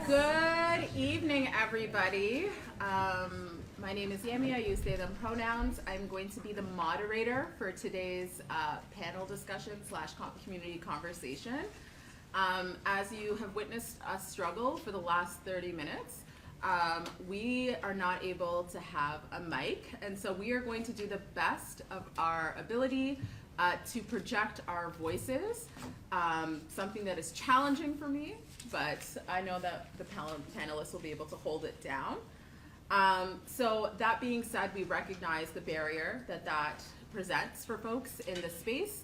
Good evening, everybody. My name is Yami. I use they, them pronouns. I'm going to be the moderator for today's panel discussion / community conversation. As you have witnessed us struggle for the last 30 minutes, we are not able to have a mic, and so we are going to do the best of our ability to project our voices, something that is challenging for me, but I know that the panelists will be able to hold it down. So that being said, we recognize the barrier that presents for folks in this space.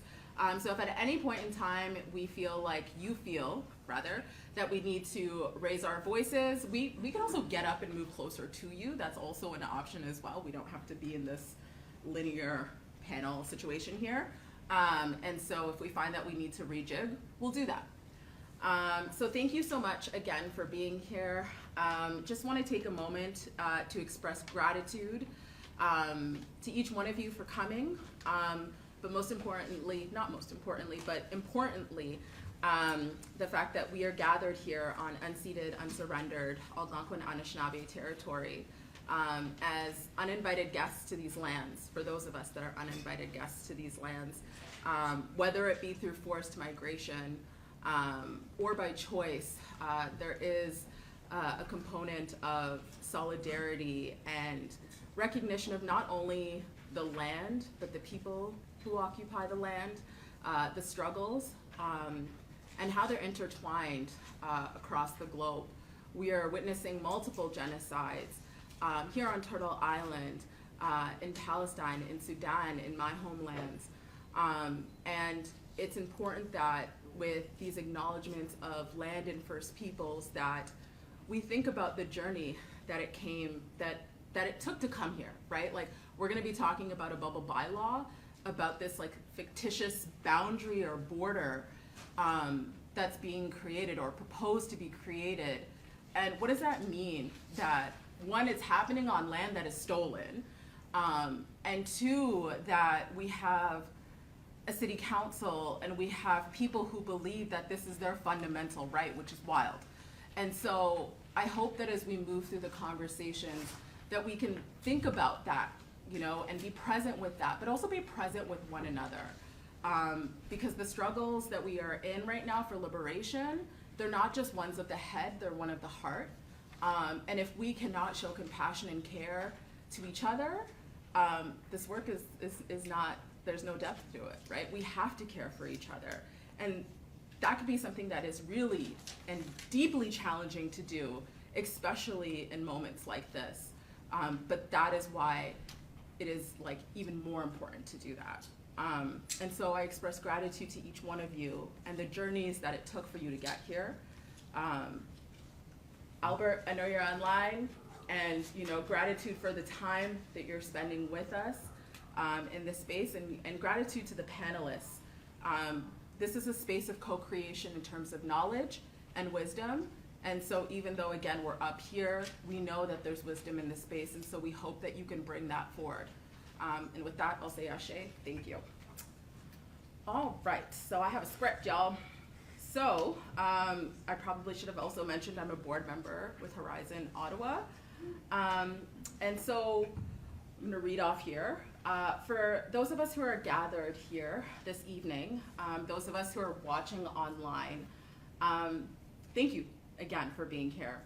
So if at any point in time we feel like that we need to raise our voices, we can also get up and move closer to you. That's also an option as well. We don't have to be in this linear panel situation here. And so if we find that we need to rejig, we'll do that. So thank you so much again for being here. Just want to take a moment to express gratitude to each one of you for coming. But importantly, the fact that we are gathered here on unceded, unsurrendered Algonquin Anishinaabe territory as uninvited guests to these lands, for those of us that are uninvited guests to these lands, whether it be through forced migration or by choice, there is a component of solidarity and recognition of not only the land, but the people who occupy the land, the struggles, and how they're intertwined across the globe. We are witnessing multiple genocides here on Turtle Island, in Palestine, in Sudan, in my homelands. And it's important that with these acknowledgements of land and First Peoples that we think about the journey that it took to come here, right? Like, we're gonna be talking about a bubble bylaw, about this like fictitious boundary or border that's being created or proposed to be created. And what does that mean? That one, it's happening on land that is stolen, and two, that we have a city council and we have people who believe that this is their fundamental right, which is wild. And so I hope that as we move through the conversations that we can think about that, you know, and be present with that, but also be present with one another. Because the struggles that we are in right now for liberation, they're not just ones of the head, they're one of the heart. And if we cannot show compassion and care to each other, this work is not, there's no depth to it, right? We have to care for each other. And that could be something that is really and deeply challenging to do, especially in moments like this. But that is why it is like even more important to do that. And so I express gratitude to each one of you and the journeys that it took for you to get here. Albert, I know you're online, and you know, gratitude for the time that you're spending with us in this space, and gratitude to the panelists. This is a space of co-creation in terms of knowledge and wisdom. And so even though, again, we're up here, we know that there's wisdom in this space, and so we hope that you can bring that forward. And with that, I'll say ashe. Thank you. All right, so I have a script, y'all. So I probably should have also mentioned I'm a board member with Horizon Ottawa. And so I'm gonna read off here. For those of us who are gathered here this evening, those of us who are watching online, thank you again for being here.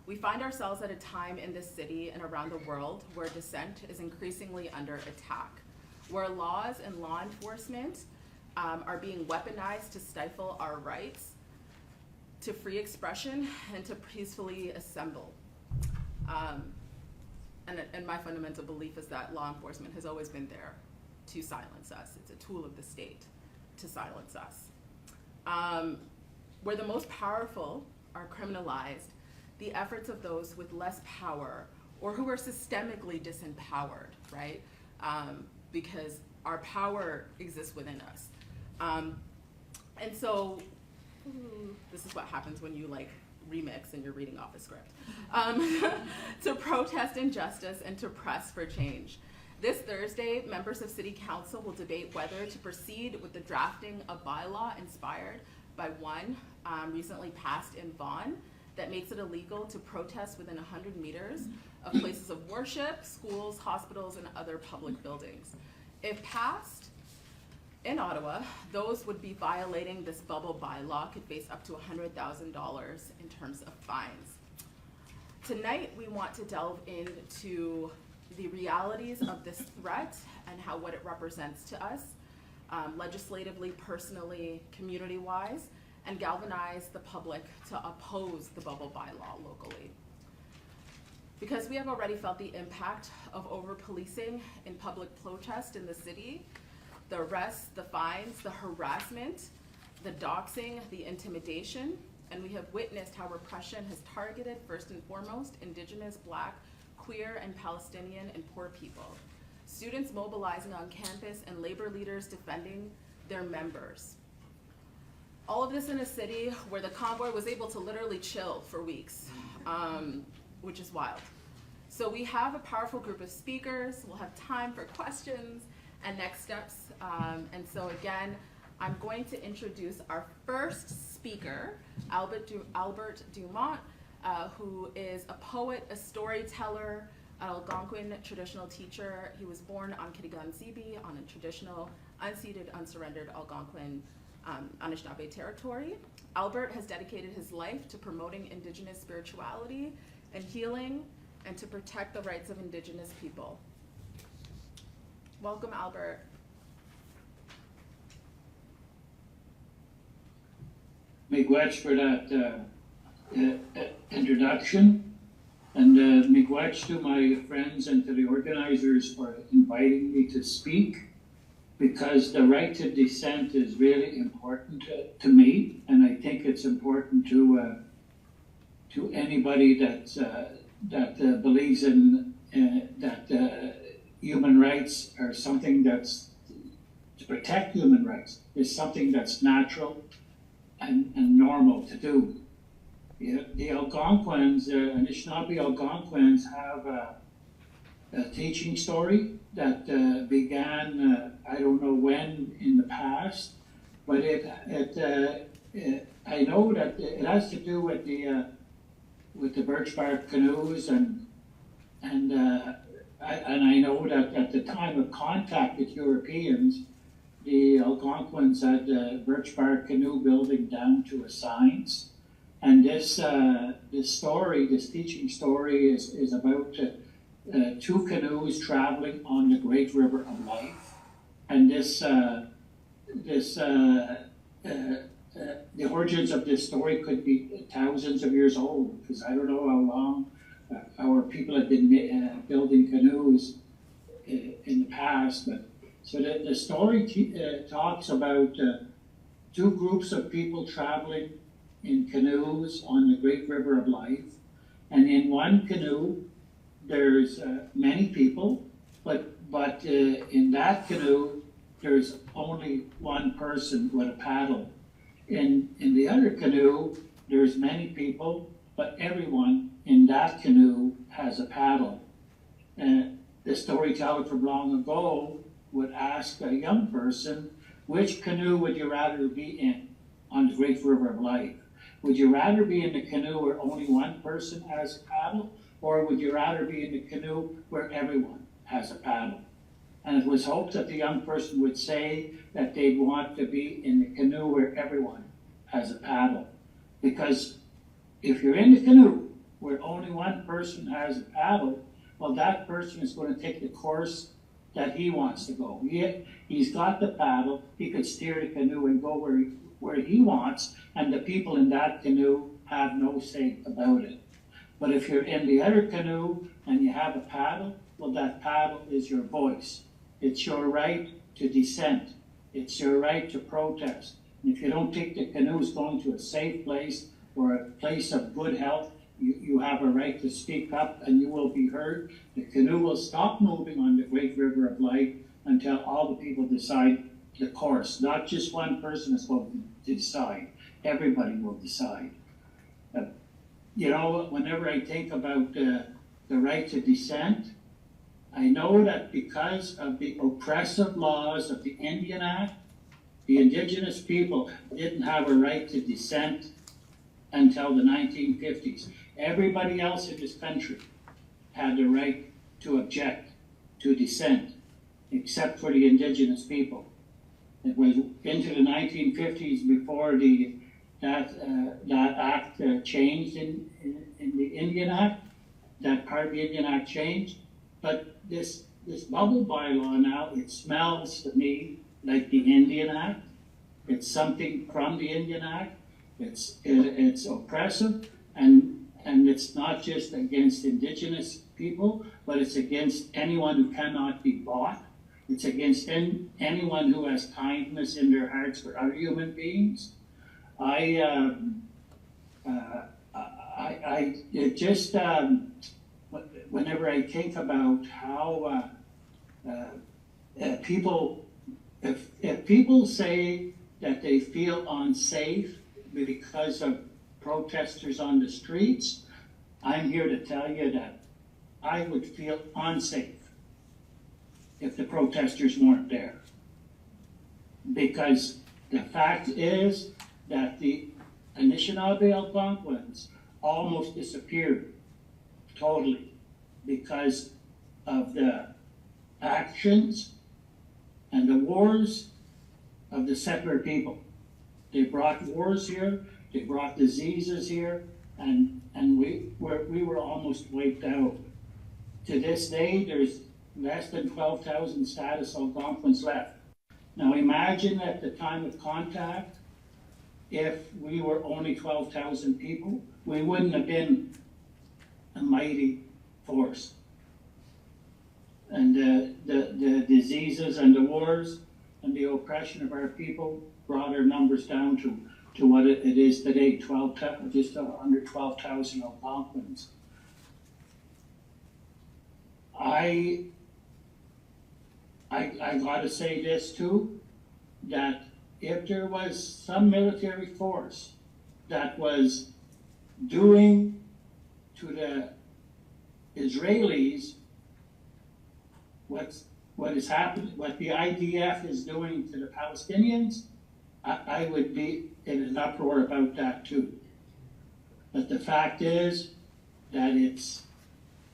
We find ourselves at a time in this city and around the world where dissent is increasingly under attack, where laws and law enforcement are being weaponized to stifle our rights to free expression and to peacefully assemble. And my fundamental belief is that law enforcement has always been there to silence us. It's a tool of the state to silence us. Where the most powerful are criminalized, the efforts of those with less power or who are systemically disempowered, right? Because our power exists within us. And so this is what happens when you like remix and you're reading off a script. To protest injustice and to press for change. This Thursday, members of City Council will debate whether to proceed with the drafting of bylaw inspired by one recently passed in Vaughan that makes it illegal to protest within 100 meters of places of worship, schools, hospitals, and other public buildings. If passed in Ottawa, those would be violating this bubble bylaw, could face up to $100,000 in terms of fines. Tonight, we want to delve into the realities of this threat and what it represents to us, legislatively, personally, community-wise, and galvanize the public to oppose the bubble bylaw locally. Because we have already felt the impact of over-policing in public protest in the city, the arrests, the fines, the harassment, the doxing, the intimidation, and we have witnessed how repression has targeted, first and foremost, Indigenous, Black, queer, and Palestinian, and poor people. Students mobilizing on campus and labor leaders defending their members. All of this in a city where the convoy was able to literally chill for weeks, which is wild. So we have a powerful group of speakers. We'll have time for questions and next steps. And so again, I'm going to introduce our first speaker, Albert Dumont, who is a poet, a storyteller, an Algonquin traditional teacher. He was born on Kitigan-Zibi on a traditional, unceded, unsurrendered Algonquin Anishinaabe territory. Albert has dedicated his life to promoting Indigenous spirituality and healing and to protect the rights of Indigenous people. Welcome, Albert. Miigwech for that introduction, and miigwech to my friends and to the organizers for inviting me to speak, because the right to dissent is really important to me, and I think it's important to anybody that believes in that human rights are something that's, to protect human rights is something that's natural and normal to do. The Algonquins, Anishinaabe Algonquins, have a teaching story that began, I don't know when in the past, but I know that it has to do with the birch bark canoes, and I know that at the time of contact with Europeans, the Algonquins had birch bark canoe building down to a science. And this teaching story is about two canoes traveling on the Great River of Life. And the origins of this story could be thousands of years old, because I don't know how long our people have been building canoes in the past. But so the story talks about two groups of people traveling in canoes on the Great River of Life, and in one canoe there's many people, but in that canoe there's only one person with a paddle. In the other canoe there's many people, but everyone in that canoe has a paddle. The storyteller from long ago would ask a young person, which canoe would you rather be in on the Great River of Life? Would you rather be in the canoe where only one person has a paddle, or would you rather be in the canoe where everyone has a paddle? And it was hoped that the young person would say that they'd want to be in the canoe where everyone has a paddle. Because if you're in the canoe where only one person has a paddle, well, that person is going to take the course that he wants to go. He's got the paddle, he could steer the canoe and go where he wants, and the people in that canoe have no say about it. But if you're in the other canoe and you have a paddle, well, that paddle is your voice. It's your right to dissent. It's your right to protest. And if you don't think the canoe is going to a safe place or a place of good health, you have a right to speak up and you will be heard. The canoe will stop moving on the Great River of Life until all the people decide the course. Not just one person is going to decide. Everybody will decide. Whenever I think about the right to dissent, I know that because of the oppressive laws of the Indian Act, the Indigenous people didn't have a right to dissent until the 1950s. Everybody else in this country had the right to object to dissent, except for the Indigenous people. It was into the 1950s before that act changed in the Indian Act. That part of the Indian Act changed, but this bubble bylaw now, it smells to me like the Indian Act. It's something from the Indian Act. It's oppressive, and it's not just against Indigenous people, but it's against anyone who cannot be bought. It's against anyone who has kindness in their hearts for other human beings. Whenever I think about how people, if people say that they feel unsafe because of protesters on the streets, I'm here to tell you that I would feel unsafe if the protesters weren't there. Because the fact is that the Anishinaabe Algonquins almost disappeared totally because of the actions and the wars of the settler people. They brought wars here, they brought diseases here, and we were almost wiped out. To this day, there's less than 12,000 status Algonquins left. Now imagine at the time of contact, if we were only 12,000 people, we wouldn't have been a mighty force. And the diseases and the wars and the oppression of our people brought our numbers down to what it is today, just under 12,000 Algonquins. I gotta say this too, that if there was some military force that was doing to the Israelis what is happening, what the IDF is doing to the Palestinians, I would be in an uproar about that too. But the fact is that it's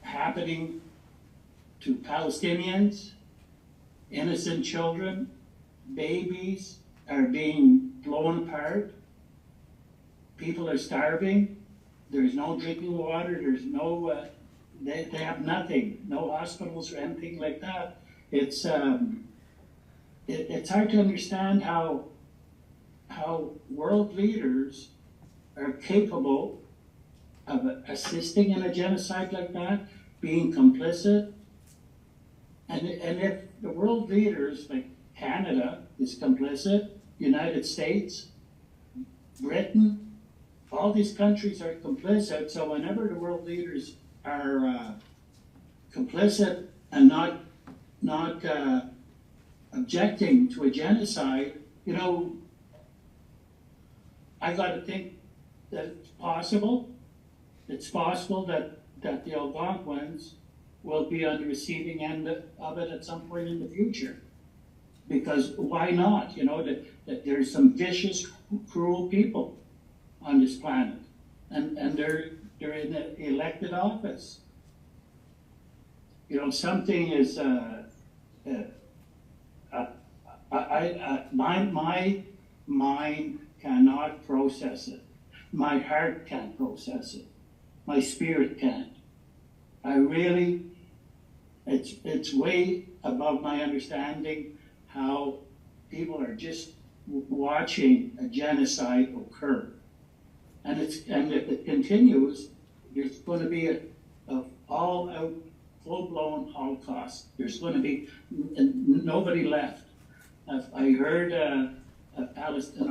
happening to Palestinians, innocent children, babies are being blown apart, people are starving, there's no drinking water, there's no, they have nothing, no hospitals or anything like that. It's hard to understand how world leaders are capable of assisting in a genocide like that, being complicit. And if the world leaders, like Canada is complicit, United States, Britain, all these countries are complicit, so whenever the world leaders are complicit and not objecting to a genocide, I gotta think that it's possible that the Algonquins will be on the receiving end of it at some point in the future. Because why not? That there's some vicious, cruel people on this planet, and they're in an elected office. Something is my mind cannot process it. My heart can't process it. My spirit can't. It's way above my understanding how people are just watching a genocide occur. And if it continues, there's going to be a all-out, full-blown Holocaust. There's going to be nobody left. I heard an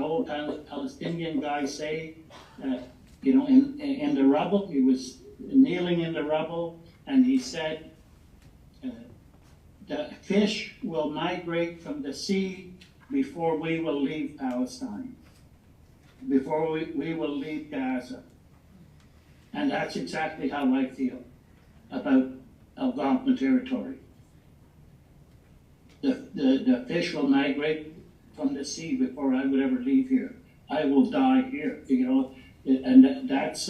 old Palestinian guy say, in the rubble, he was kneeling in the rubble, and he said, the fish will migrate from the sea before we will leave Palestine, before we will leave Gaza. And that's exactly how I feel about Algonquin territory. The fish will migrate from the sea before I would ever leave here. I will die here. That's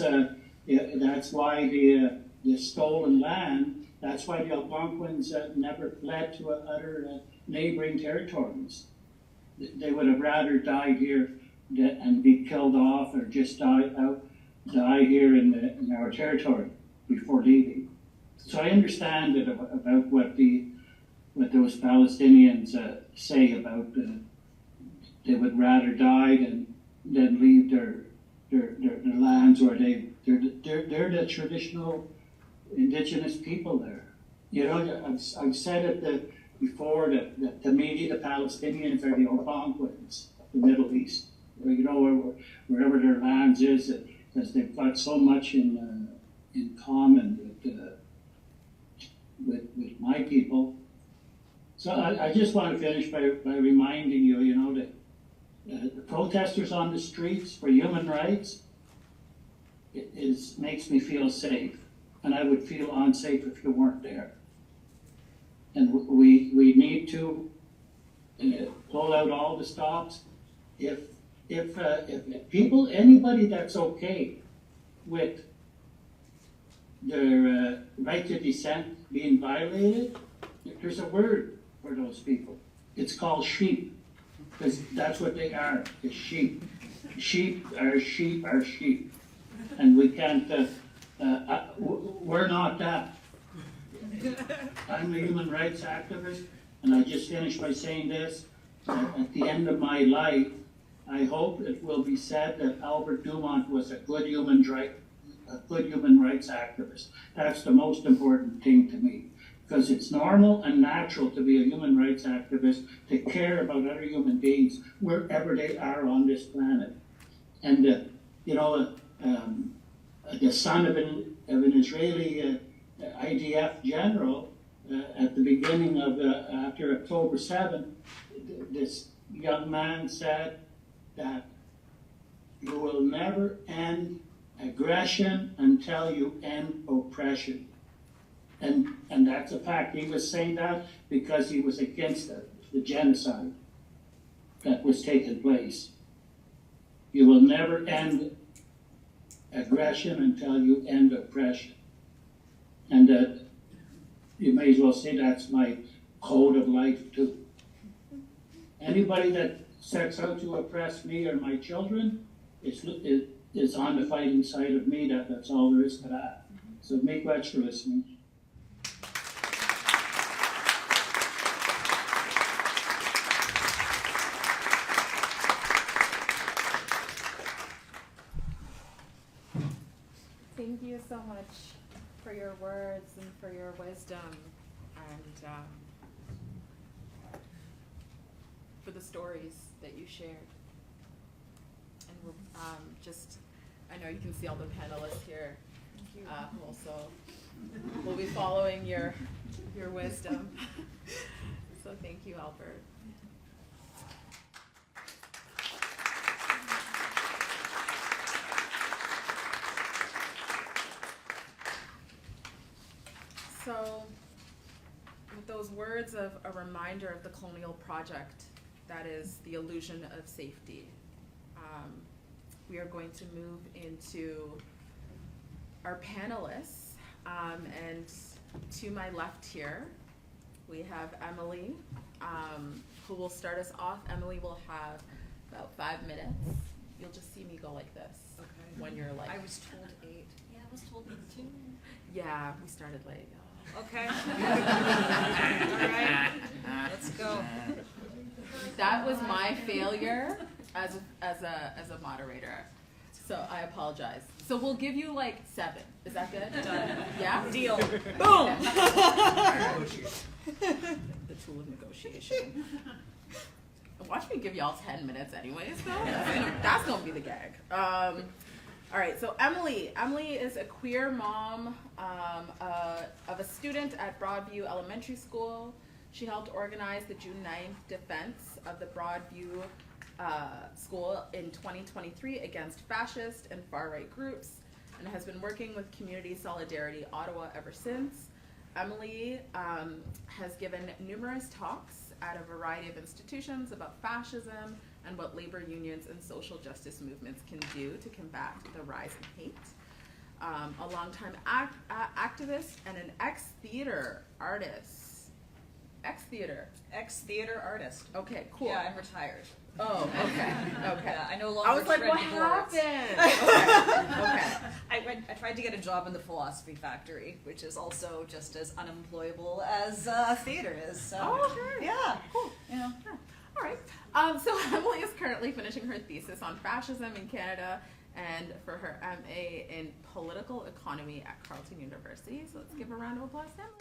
why the stolen land, that's why the Algonquins never fled to other neighboring territories. They would have rather died here and be killed off, or just die here in our territory before leaving. So I understand it about what those Palestinians say about they would rather die than leave their lands, or they're the traditional indigenous people there. You know, I've said it before that to me the Palestinians are the Algonquins of the Middle East. You know, wherever their lands is, because they've got so much in common with my people. So I just want to finish by reminding you, you know, that the protesters on the streets for human rights, makes me feel safe, and I would feel unsafe if you weren't there. And we need to pull out all the stops. If people, anybody that's okay with their right to dissent being violated, there's a word for those people. It's called sheep, because that's what they are, is sheep. Sheep are sheep are sheep. And we can't, we're not that. I'm a human rights activist, and I just finished by saying this. At the end of my life, I hope it will be said that Albert Dumont was a good human rights activist. That's the most important thing to me, because it's normal and natural to be a human rights activist, to care about other human beings wherever they are on this planet. And you know, the son of an Israeli IDF general, at the beginning of after October 7th, this young man said that you will never end aggression until you end oppression. And that's a fact. He was saying that because he was against the genocide that was taking place. You will never end aggression until you end oppression. And you may as well say that's my code of life too. Anybody that sets out to oppress me or my children is on the fighting side of me. That's all there is to that. So make much for listening. Thank you so much for your words and for your wisdom, and for the stories that you shared. And we're I know you can see all the panelists here who also will be following your wisdom. So thank you, Albert. So, with those words of a reminder of the colonial project, that is the illusion of safety, we are going to move into our panelists. And to my left here, we have Emily, who will start us off. Emily will have about 5 minutes. You'll just see me go like this. Okay. When you're like. I was told 8. Yeah, I was told 2. Yeah, we started late. Okay. All right. Let's go. That was my failure as a moderator. So I apologize. So we'll give you like 7. Is that good? Done. Yeah? Deal. Boom. The tool of negotiation. Watch me give y'all 10 minutes anyways, though. That's gonna be the gag. All right, so Emily is a queer mom of a student at Broadview Elementary School. She helped organize the June 9th defense of the Broadview School in 2023 against fascist and far-right groups, and has been working with Community Solidarity Ottawa ever since. Emily has given numerous talks at a variety of institutions about fascism, and what labor unions and social justice movements can do to combat the rise in hate. A longtime activist and an ex-theater artist. Ex-theater. Ex-theater artist. Okay, cool. Yeah, I'm retired. Oh, okay, okay. Yeah, I no longer I was like, tread what the boards. happened? Okay. I tried to get a job in the Philosophy Factory, which is also just as unemployable as theater is. So, Oh, sure. yeah, Cool. you know. Yeah. All right. So Emily is currently finishing her thesis on fascism in Canada and for her MA in political economy at Carleton University. So let's give a round of applause to Emily.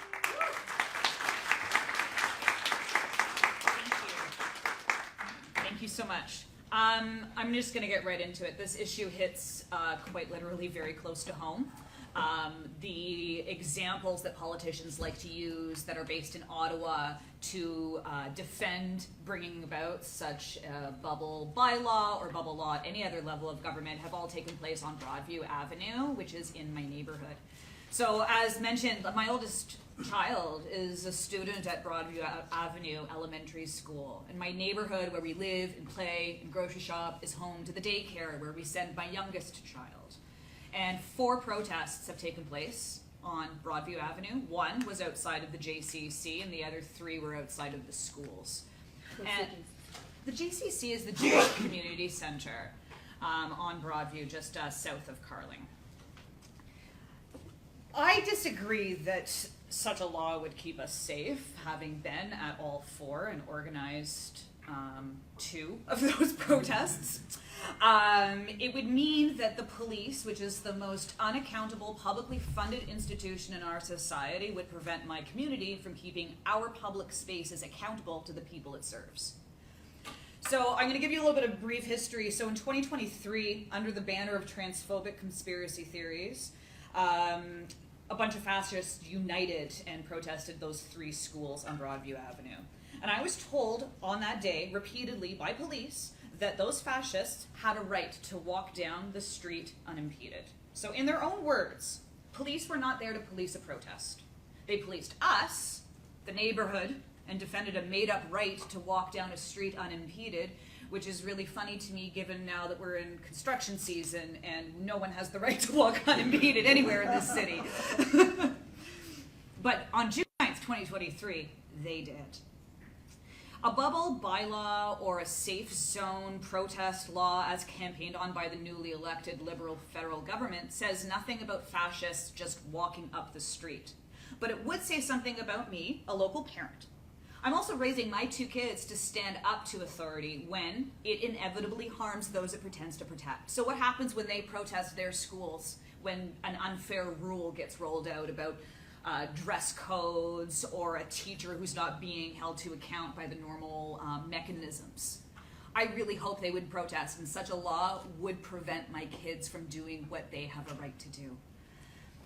Thank you so much. I'm just going to get right into it. This issue hits quite literally very close to home. The examples that politicians like to use that are based in Ottawa to defend bringing about such a bubble bylaw or bubble law at any other level of government have all taken place on Broadview Avenue, which is in my neighborhood. So as mentioned, my oldest child is a student at Broadview Avenue Elementary School. And my neighborhood where we live and play and grocery shop is home to the daycare where we send my youngest child. And 4 protests have taken place on Broadview Avenue. 1 was outside of the JCC and the other 3 were outside of the schools. And the JCC is the Jewish Community Center on Broadview, just south of Carling. I disagree that such a law would keep us safe, having been at all 4 and organized 2 of those protests. It would mean that the police, which is the most unaccountable, publicly funded institution in our society, would prevent my community from keeping our public spaces accountable to the people it serves. So I'm going to give you a little bit of brief history. So in 2023, under the banner of transphobic conspiracy theories, a bunch of fascists united and protested those 3 schools on Broadview Avenue. And I was told on that day, repeatedly by police, that those fascists had a right to walk down the street unimpeded. So in their own words, police were not there to police a protest. They policed us, the neighborhood, and defended a made-up right to walk down a street unimpeded, which is really funny to me given now that we're in construction season and no one has the right to walk unimpeded anywhere in this city. But on June 9th, 2023, they did. A bubble bylaw or a safe zone protest law as campaigned on by the newly elected Liberal federal government says nothing about fascists just walking up the street. But it would say something about me, a local parent. I'm also raising my 2 kids to stand up to authority when it inevitably harms those it pretends to protect. So what happens when they protest their schools, when an unfair rule gets rolled out about dress codes or a teacher who's not being held to account by the normal mechanisms? I really hope they would protest, and such a law would prevent my kids from doing what they have a right to do.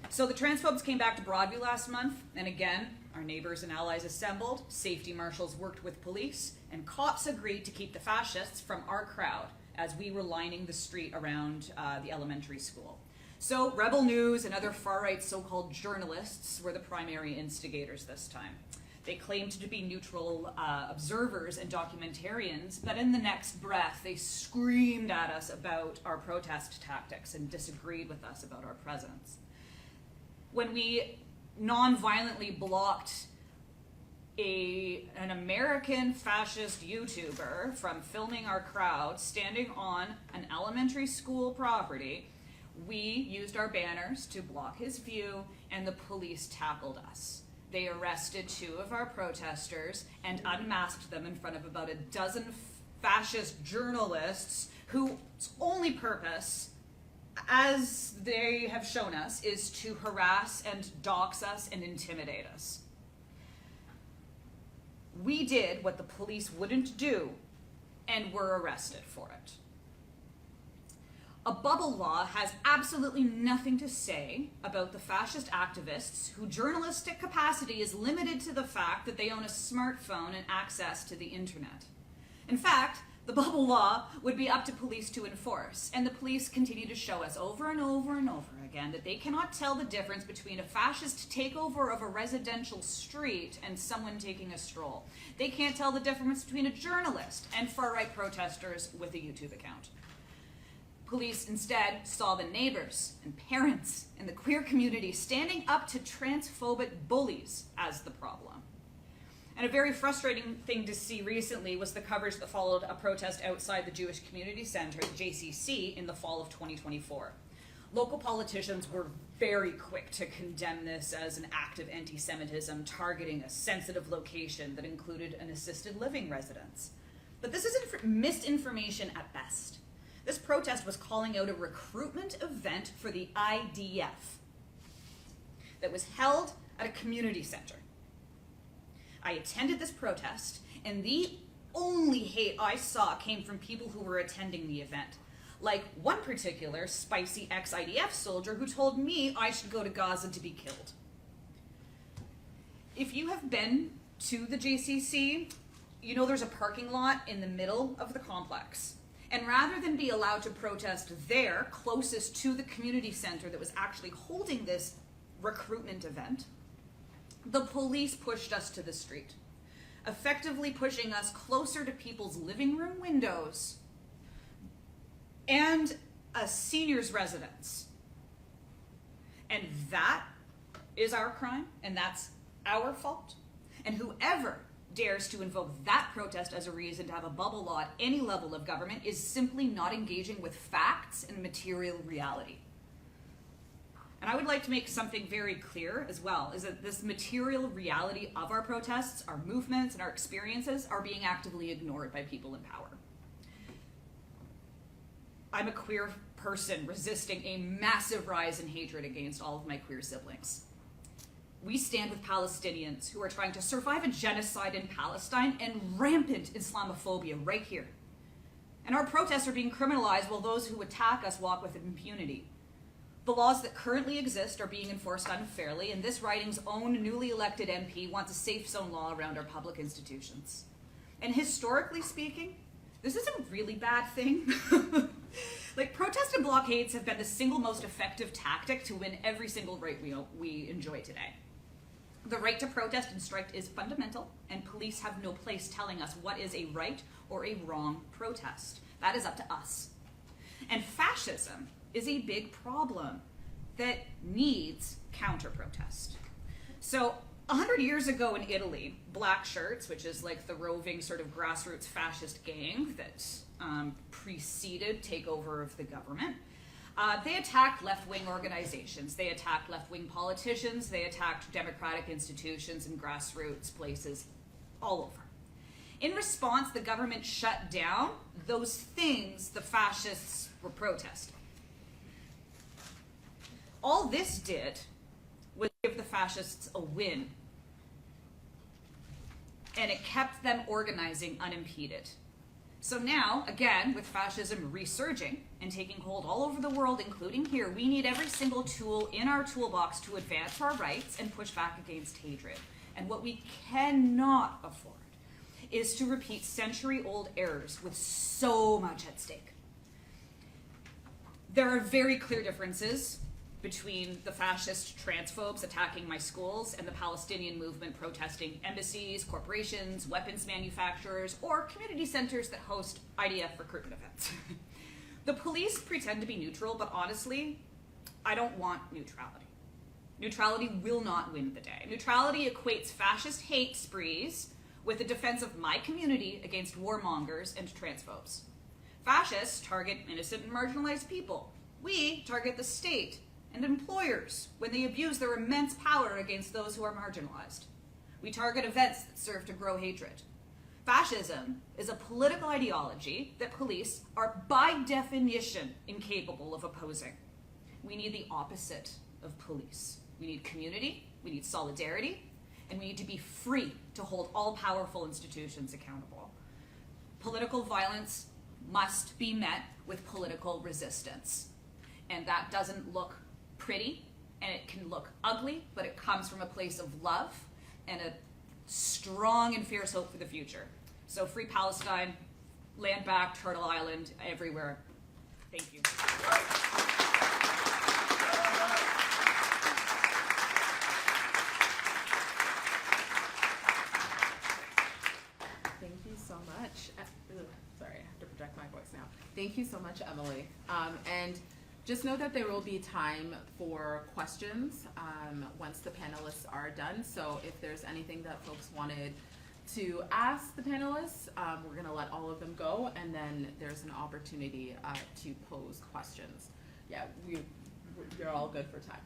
So the transphobes came back to Broadview last month, and again, our neighbors and allies assembled, safety marshals worked with police, and cops agreed to keep the fascists from our crowd as we were lining the street around the elementary school. So Rebel News and other far-right so-called journalists were the primary instigators this time. They claimed to be neutral observers and documentarians, but in the next breath, they screamed at us about our protest tactics and disagreed with us about our presence. When we non-violently blocked an American fascist YouTuber from filming our crowd standing on an elementary school property, we used our banners to block his view, and the police tackled us. They arrested 2 of our protesters and unmasked them in front of about a dozen fascist journalists whose only purpose, as they have shown us, is to harass and dox us and intimidate us. We did what the police wouldn't do and were arrested for it. A bubble law has absolutely nothing to say about the fascist activists whose journalistic capacity is limited to the fact that they own a smartphone and access to the internet. In fact, the bubble law would be up to police to enforce, and the police continue to show us over and over and over again that they cannot tell the difference between a fascist takeover of a residential street and someone taking a stroll. They can't tell the difference between a journalist and far-right protesters with a YouTube account. Police instead saw the neighbors and parents in the queer community standing up to transphobic bullies as the problem. And a very frustrating thing to see recently was the coverage that followed a protest outside the Jewish Community Center, JCC, in the fall of 2024. Local politicians were very quick to condemn this as an act of anti-Semitism targeting a sensitive location that included an assisted living residence. But this is misinformation at best. This protest was calling out a recruitment event for the IDF that was held at a community center. I attended this protest, and the only hate I saw came from people who were attending the event. Like one particular spicy ex-IDF soldier who told me I should go to Gaza to be killed. If you have been to the JCC, you know there's a parking lot in the middle of the complex. And rather than be allowed to protest there, closest to the community center that was actually holding this recruitment event, the police pushed us to the street, effectively pushing us closer to people's living room windows and a senior's residence. And that is our crime, and that's our fault. And whoever dares to invoke that protest as a reason to have a bubble law at any level of government is simply not engaging with facts and material reality. And I would like to make something very clear as well, is that this material reality of our protests, our movements, and our experiences are being actively ignored by people in power. I'm a queer person resisting a massive rise in hatred against all of my queer siblings. We stand with Palestinians who are trying to survive a genocide in Palestine and rampant Islamophobia right here. And our protests are being criminalized while those who attack us walk with impunity. The laws that currently exist are being enforced unfairly, and this riding's own newly elected MP wants a safe zone law around our public institutions. And historically speaking, this is a really bad thing. Like, protests and blockades have been the single most effective tactic to win every single right we enjoy today. The right to protest and strike is fundamental, and police have no place telling us what is a right or a wrong protest. That is up to us. And fascism is a big problem that needs counter-protest. So 100 years ago in Italy, Black Shirts, which is like the roving sort of grassroots fascist gang that preceded takeover of the government, they attacked left-wing organizations, they attacked left-wing politicians, they attacked democratic institutions and grassroots places all over. In response, the government shut down those things the fascists were protesting. All this did was give the fascists a win, and it kept them organizing unimpeded. So now, again, with fascism resurging and taking hold all over the world, including here, we need every single tool in our toolbox to advance our rights and push back against hatred. And what we cannot afford is to repeat century-old errors with so much at stake. There are very clear differences between the fascist transphobes attacking my schools and the Palestinian movement protesting embassies, corporations, weapons manufacturers, or community centers that host IDF recruitment events. The police pretend to be neutral, but honestly, I don't want neutrality. Neutrality will not win the day. Neutrality equates fascist hate sprees with the defense of my community against warmongers and transphobes. Fascists target innocent and marginalized people. We target the state and employers when they abuse their immense power against those who are marginalized. We target events that serve to grow hatred. Fascism is a political ideology that police are by definition incapable of opposing. We need the opposite of police. We need community, we need solidarity, and we need to be free to hold all powerful institutions accountable. Political violence must be met with political resistance. And that doesn't look pretty, and it can look ugly, but it comes from a place of love and a strong and fierce hope for the future. So free Palestine, land back, Turtle Island, everywhere. Thank you. Thank you so much. Sorry, I have to project my voice now. Thank you so much, Emily. And just know that there will be time for questions once the panelists are done. So if there's anything that folks wanted to ask the panelists, we're going to let all of them go, and then there's an opportunity to pose questions. Yeah, you're all good for time.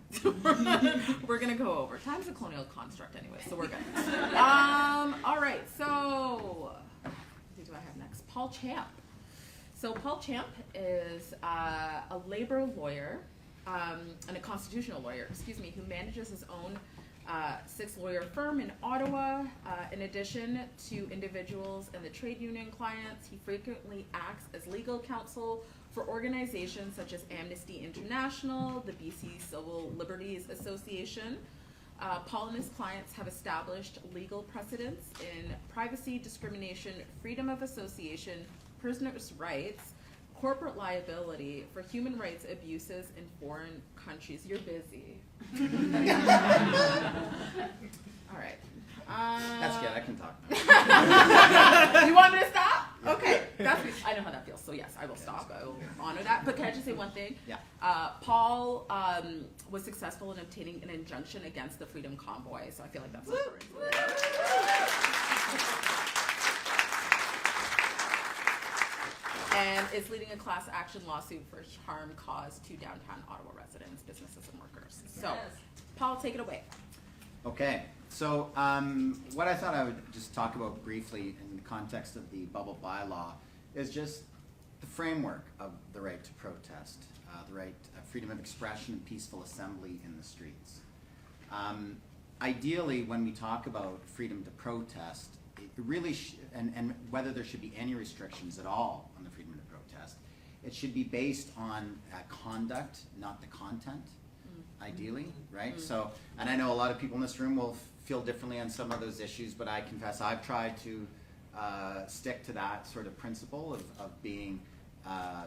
We're going to go over. Time's a colonial construct anyway, so we're good. All right, so who do I have next? Paul Champ. So Paul Champ is a labor lawyer and a constitutional lawyer, who manages his own six-lawyer firm in Ottawa. In addition to individuals and the trade union clients, he frequently acts as legal counsel for organizations such as Amnesty International, the BC Civil Liberties Association. Paul and his clients have established legal precedents in privacy, discrimination, freedom of association, prisoners' rights, corporate liability for human rights abuses in foreign countries. You're busy. All right. That's good. I can talk now. You want me to stop? Okay. I know how that feels. So yes, I will stop. I will honor that. But can I just say one thing? Yeah. Paul was successful in obtaining an injunction against the Freedom Convoy. So I feel like that's important. And is leading a class action lawsuit for harm caused to downtown Ottawa residents, businesses, and workers. So, Yes. Paul, take it away. Okay, so what I thought I would just talk about briefly in the context of the bubble bylaw is just the framework of the right to protest, the right freedom of expression and peaceful assembly in the streets. Ideally, when we talk about freedom to protest, it really and whether there should be any restrictions at all on the freedom to protest, it should be based on conduct, not the content. Ideally, right? So, and I know a lot of people in this room will feel differently on some of those issues, but I confess I've tried to stick to that sort of principle of being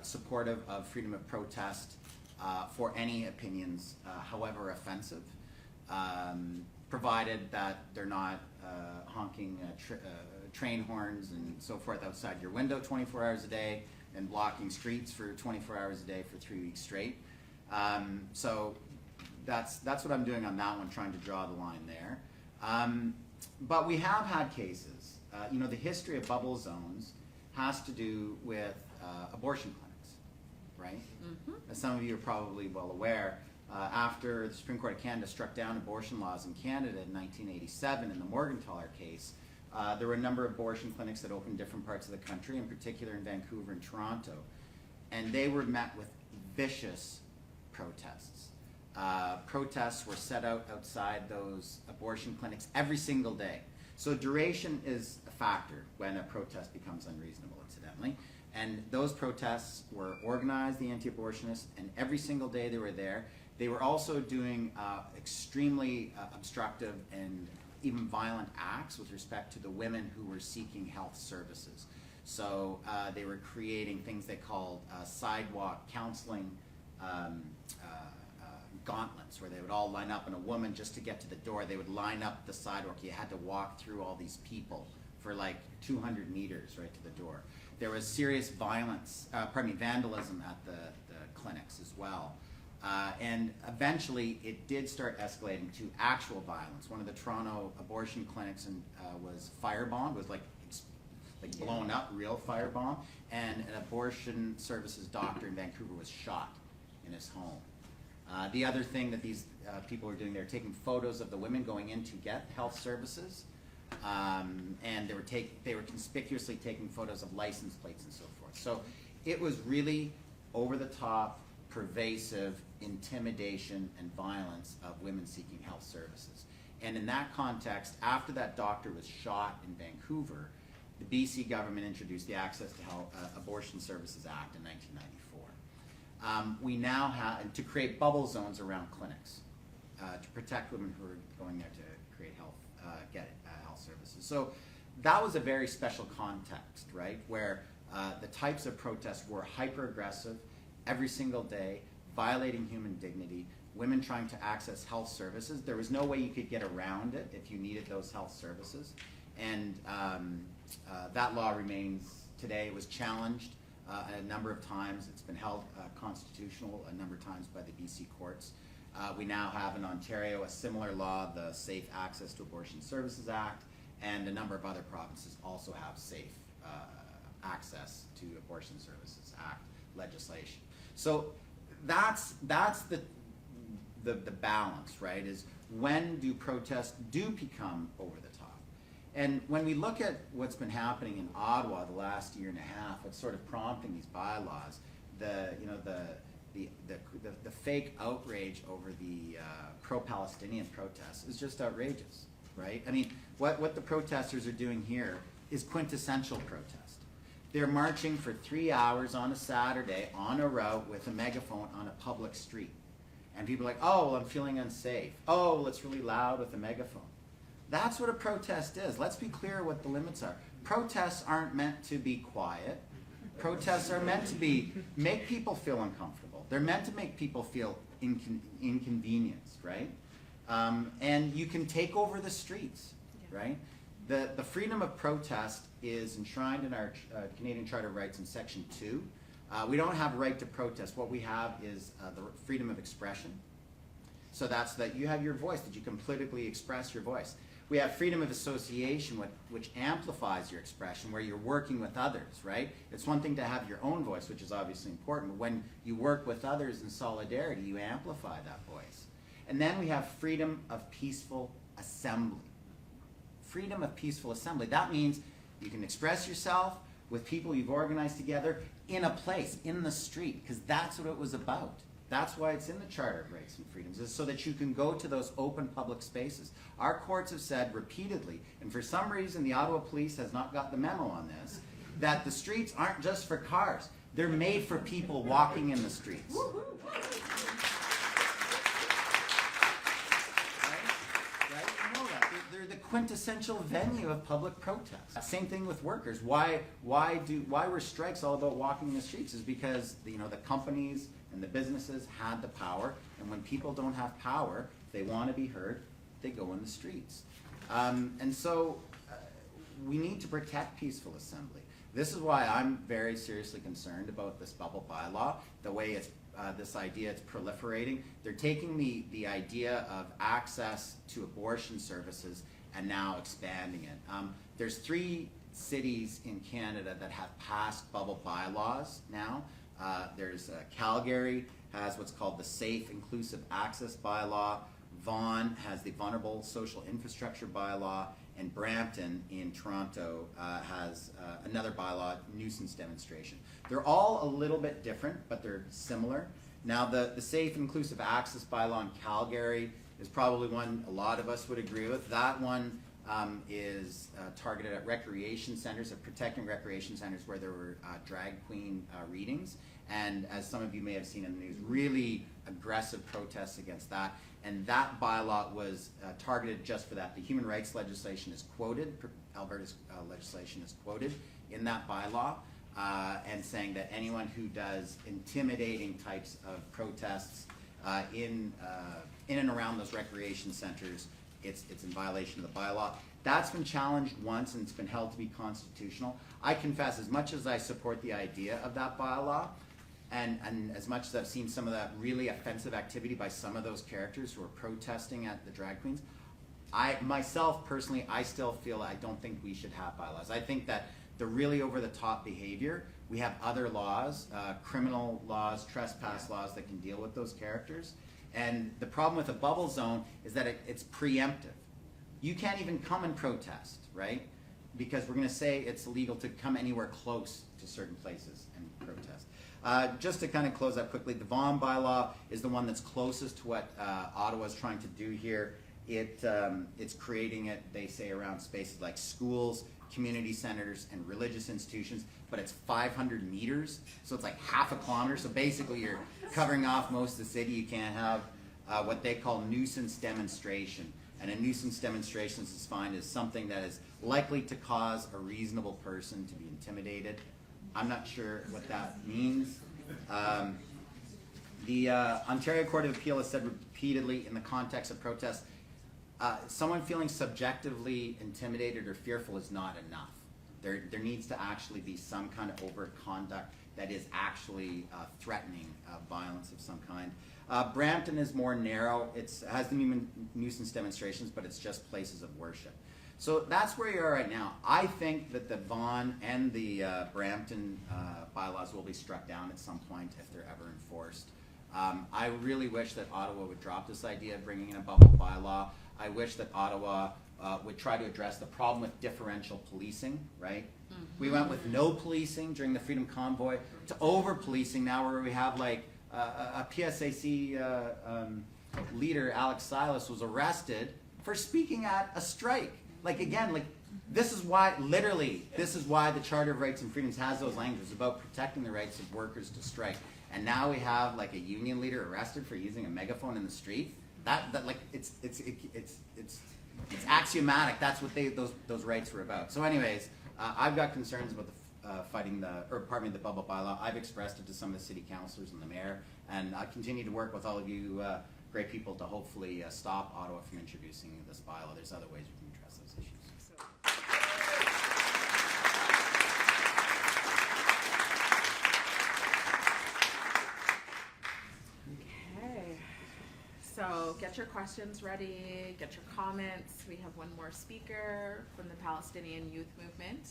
supportive of freedom of protest for any opinions, however offensive, provided that they're not honking train horns and so forth outside your window 24 hours a day and blocking streets for 24 hours a day for 3 weeks straight. So that's what I'm doing on that one, trying to draw the line there. But we have had cases. The history of bubble zones has to do with abortion clinics, right? Mm-hmm. As some of you are probably well aware, after the Supreme Court of Canada struck down abortion laws in Canada in 1987 in the Morgentaler case, there were a number of abortion clinics that opened in different parts of the country, in particular in Vancouver and Toronto, and they were met with vicious protests. Protests were set out outside those abortion clinics every single day. So duration is a factor when a protest becomes unreasonable, incidentally. And those protests were organized, the anti-abortionists, and every single day they were there. They were also doing extremely obstructive and even violent acts with respect to the women who were seeking health services. So they were creating things they called sidewalk counseling gauntlets, where they would all line up, and a woman, just to get to the door, they would line up the sidewalk. You had to walk through all these people for like 200 meters right to the door. There was serious vandalism at the clinics as well. And eventually it did start escalating to actual violence. One of the Toronto abortion clinics was firebombed, was like blown up, real firebomb, and an abortion services doctor in Vancouver was shot in his home. The other thing that these people were doing, they were taking photos of the women going in to get health services, and they were conspicuously taking photos of license plates and so forth. So it was really over the top, pervasive intimidation and violence of women seeking health services. And in that context, after that doctor was shot in Vancouver, the BC government introduced the Access to Health Abortion Services Act in 1994. We now have, to create bubble zones around clinics to protect women who are going there to create get health services. So that was a very special context, right, where the types of protests were hyper-aggressive every single day, violating human dignity, women trying to access health services. There was no way you could get around it if you needed those health services. And that law remains today. It was challenged a number of times. It's been held constitutional a number of times by the BC courts. We now have in Ontario a similar law, the Safe Access to Abortion Services Act, and a number of other provinces also have Safe Access to Abortion Services Act legislation. So that's the balance, right? Is when do protests become over the top? And when we look at what's been happening in Ottawa the last year and a half, what's sort of prompting these bylaws, the fake outrage over the pro-Palestinian protests is just outrageous, right? I mean, what the protesters are doing here is quintessential protest. They're marching for 3 hours on a Saturday on a route with a megaphone on a public street. And people are like, oh, well, I'm feeling unsafe. Oh, well, it's really loud with a megaphone. That's what a protest is. Let's be clear what the limits are. Protests aren't meant to be quiet. Protests are meant to make people feel uncomfortable. They're meant to make people feel inconvenienced, right? And you can take over the streets, right? The freedom of protest is enshrined in our Canadian Charter of Rights in Section 2. We don't have a right to protest. What we have is the freedom of expression. So that's that you have your voice, that you can politically express your voice. We have freedom of association, which amplifies your expression, where you're working with others, right? It's one thing to have your own voice, which is obviously important, but when you work with others in solidarity, you amplify that voice. And then we have freedom of peaceful assembly. Freedom of peaceful assembly. That means you can express yourself with people you've organized together in a place, in the street, because that's what it was about. That's why it's in the Charter of Rights and Freedoms, is so that you can go to those open public spaces. Our courts have said repeatedly, and for some reason the Ottawa Police has not got the memo on this, that the streets aren't just for cars. They're made for people walking in the streets. They're the quintessential venue of public protest. Same thing with workers. Why were strikes all about walking in the streets? Is because the companies and the businesses had the power, and when people don't have power, they want to be heard, they go in the streets. And so we need to protect peaceful assembly. This is why I'm very seriously concerned about this bubble bylaw, the way it's this idea it's proliferating. They're taking the idea of access to abortion services and now expanding it. There's 3 cities in Canada that have passed bubble bylaws now. There's Calgary has what's called the Safe Inclusive Access Bylaw. Vaughan has the Vulnerable Social Infrastructure Bylaw, and Brampton in Toronto has another bylaw, nuisance demonstration. They're all a little bit different, but they're similar. Now, the Safe Inclusive Access Bylaw in Calgary is probably one a lot of us would agree with. That one is targeted at recreation centers, at protecting recreation centers where there were drag queen readings. And as some of you may have seen in the news, really aggressive protests against that. And that bylaw was targeted just for that. The human rights legislation is quoted, Alberta's legislation is quoted in that bylaw, and saying that anyone who does intimidating types of protests in and around those recreation centers, it's in violation of the bylaw. That's been challenged once and it's been held to be constitutional. I confess, as much as I support the idea of that bylaw, and as much as I've seen some of that really offensive activity by some of those characters who are protesting at the drag queens, myself personally, I still feel I don't think we should have bylaws. I think that the really over-the-top behavior, we have other laws, criminal laws, trespass laws that can deal with those characters. And the problem with a bubble zone is that it's preemptive. You can't even come and protest, right? Because we're going to say it's illegal to come anywhere close to certain places and protest. Just to kind of close up quickly, the Vaughan bylaw is the one that's closest to what Ottawa's trying to do here. It's creating it, they say, around spaces like schools, community centers, and religious institutions, but it's 500 meters, so it's like half a kilometer. So basically you're covering off most of the city. You can't have what they call nuisance demonstration. And a nuisance demonstration is defined as something that is likely to cause a reasonable person to be intimidated, I'm not sure what that means. The Ontario Court of Appeal has said repeatedly in the context of protests, someone feeling subjectively intimidated or fearful is not enough. There needs to actually be some kind of overt conduct that is actually threatening violence of some kind. Brampton is more narrow. It has the nuisance demonstrations, but it's just places of worship. So that's where you are right now. I think that the Vaughan and the Brampton bylaws will be struck down at some point if they're ever enforced. I really wish that Ottawa would drop this idea of bringing in a bubble bylaw. I wish that Ottawa would try to address the problem with differential policing, right? Mm-hmm. We went with no policing during the Freedom Convoy to over-policing now, where we have like a PSAC leader, Alex Silas, was arrested for speaking at a strike. Like, again, like, this is why, literally, this is why the Charter of Rights and Freedoms has those languages about protecting the rights of workers to strike. And now we have like a union leader arrested for using a megaphone in the street. That like it's axiomatic. That's what those rights were about. So, anyways, I've got concerns about the bubble bylaw. I've expressed it to some of the city councillors and the mayor, and I continue to work with all of you great people to hopefully stop Ottawa from introducing this bylaw. There's other ways we can address those issues. So get your questions ready, get your comments. We have one more speaker from the Palestinian Youth Movement,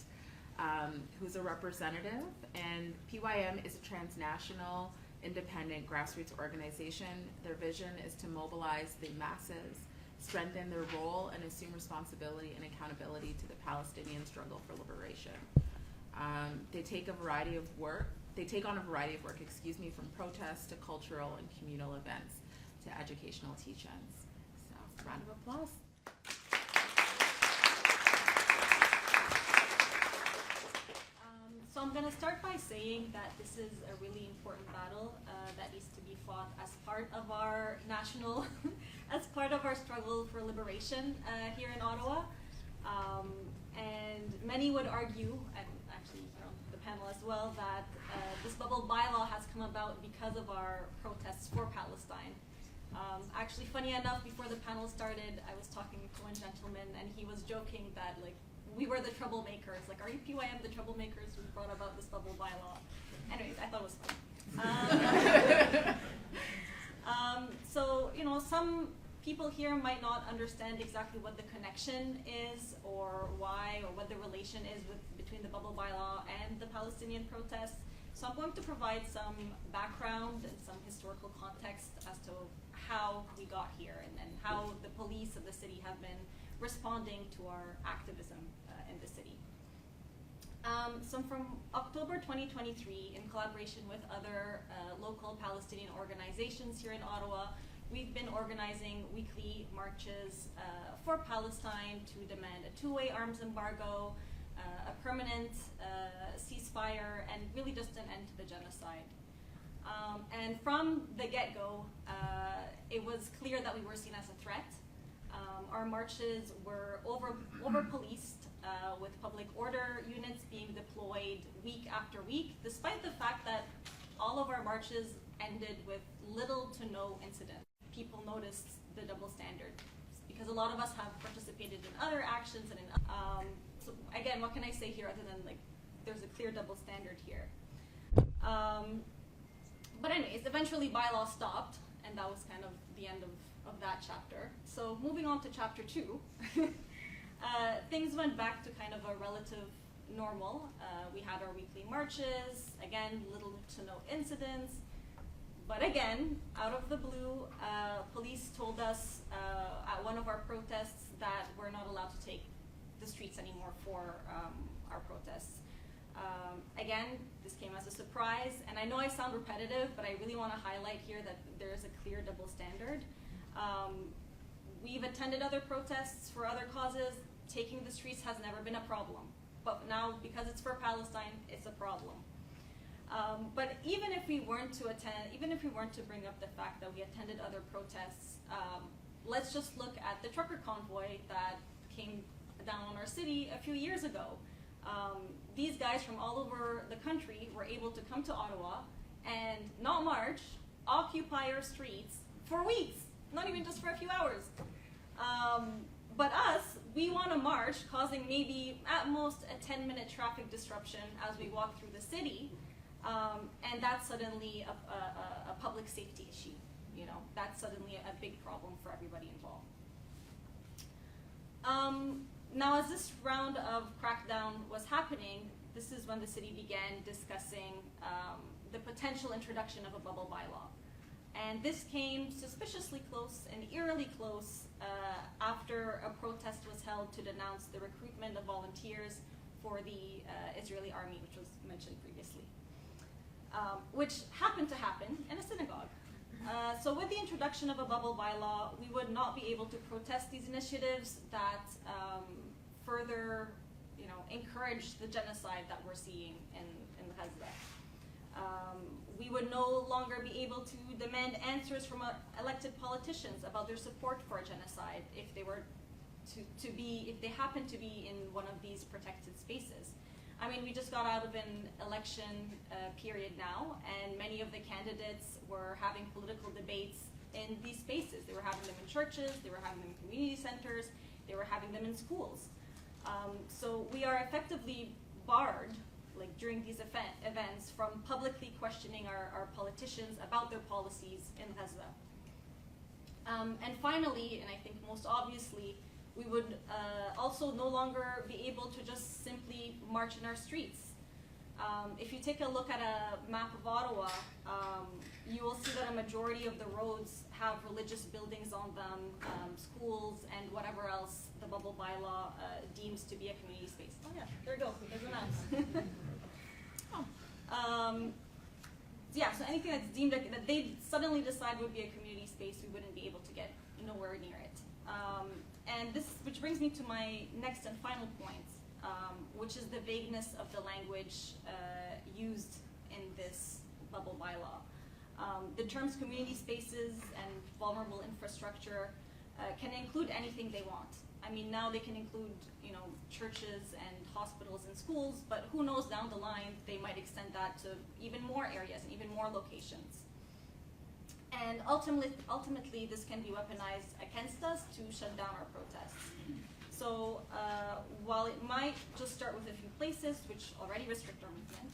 who's a representative, and PYM is a transnational, independent grassroots organization. Their vision is to mobilize the masses, strengthen their role, and assume responsibility and accountability to the Palestinian struggle for liberation. They take on a variety of work, from protests to cultural and communal events to educational teach-ins. So, round of applause. So I'm going to start by saying that this is a really important battle that needs to be fought as part of our national, as part of our struggle for liberation here in Ottawa. And many would argue, and actually the panel as well, that this bubble bylaw has come about because of our protests for Palestine. Actually, funny enough, before the panel started, I was talking to one gentleman, and he was joking that, like, we were the troublemakers. Like, are you PYM the troublemakers who brought about this bubble bylaw? Anyways, I thought it was fun. So, you know, some people here might not understand exactly what the connection is, or why, or what the relation is between the bubble bylaw and the Palestinian protests. So I'm going to provide some background and some historical context as to how we got here and how the police of the city have been responding to our activism in the city. So from October 2023, in collaboration with other local Palestinian organizations here in Ottawa, we've been organizing weekly marches for Palestine to demand a two-way arms embargo, a permanent ceasefire, and really just an end to the genocide. And from the get-go, it was clear that we were seen as a threat. Our marches were over-policed, with public order units being deployed week after week, despite the fact that all of our marches ended with little to no incident. People noticed the double standard, because a lot of us have participated in other actions and in so again, what can I say here other than, like, there's a clear double standard here. But anyways, eventually bylaw stopped, and that was kind of the end of that chapter. So moving on to chapter 2, things went back to kind of a relative normal. We had our weekly marches, again, little to no incidents. But again, out of the blue, police told us at one of our protests that we're not allowed to take the streets anymore for our protests. Again, this came as a surprise, and I know I sound repetitive, but I really want to highlight here that there is a clear double standard. We've attended other protests for other causes. Taking the streets has never been a problem, but now because it's for Palestine, it's a problem. But even if we weren't to bring up the fact that we attended other protests, let's just look at the trucker convoy that came down on our city a few years ago. these guys from all over the country were able to come to Ottawa and not march, occupy our streets for weeks, not even just for a few hours. But us, we want to march, causing maybe at most a 10-minute traffic disruption as we walk through the city, and that's suddenly a public safety issue. You know, that's suddenly a big problem for everybody involved. Now, as this round of crackdown was happening, this is when the city began discussing the potential introduction of a bubble bylaw. And this came suspiciously close and eerily close after a protest was held to denounce the recruitment of volunteers for the Israeli army, which was mentioned previously, which happened to happen in a synagogue. So with the introduction of a bubble bylaw, we would not be able to protest these initiatives that further, encourage the genocide that we're seeing in Gaza. We would no longer be able to demand answers from elected politicians about their support for genocide if they were if they happen to be in one of these protected spaces. I mean, we just got out of an election period now, and many of the candidates were having political debates in these spaces. They were having them in churches, they were having them in community centers, they were having them in schools. So we are effectively barred, like during these events, from publicly questioning our politicians about their policies in Gaza. And finally, and I think most obviously, we would also no longer be able to just simply march in our streets. If you take a look at a map of Ottawa, you will see that a majority of the roads have religious buildings on them, schools, and whatever else the bubble bylaw deems to be a community space. Oh yeah, there we go, there's a map. Yeah, so anything that's deemed that they suddenly decide would be a community space, we wouldn't be able to get nowhere near it. And this, which brings me to my next and final point, which is the vagueness of the language used in this bubble bylaw. The terms community spaces and vulnerable infrastructure can include anything they want. I mean, now they can include, churches and hospitals and schools, but who knows down the line, they might extend that to even more areas and even more locations. And ultimately, this can be weaponized against us to shut down our protests. So while it might just start with a few places, which already restrict our movement,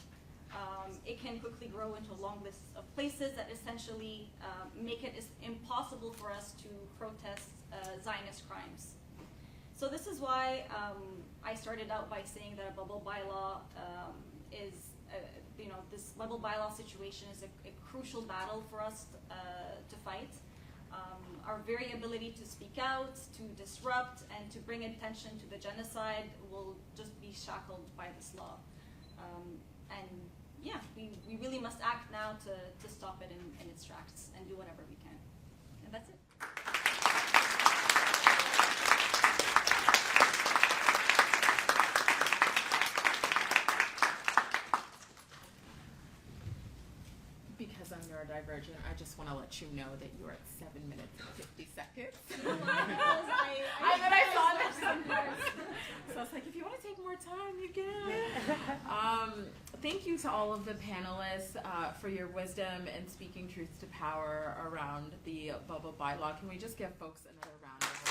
it can quickly grow into a long list of places that essentially make it impossible for us to protest Zionist crimes. So this is why I started out by saying that a bubble bylaw is, this bubble bylaw situation is a crucial battle for us to fight. Our very ability to speak out, to disrupt, and to bring attention to the genocide will just be shackled by this law. And yeah, we really must act now to stop it in its tracks and do whatever we can. And that's it. Because I'm neurodivergent, I just want to let you know that you are at 7 minutes and 50 seconds. I saw this. So I was like, if you want to take more time, you can. Thank you to all of the panelists for your wisdom and speaking truth to power around the bubble bylaw. Can we just give folks another round of applause?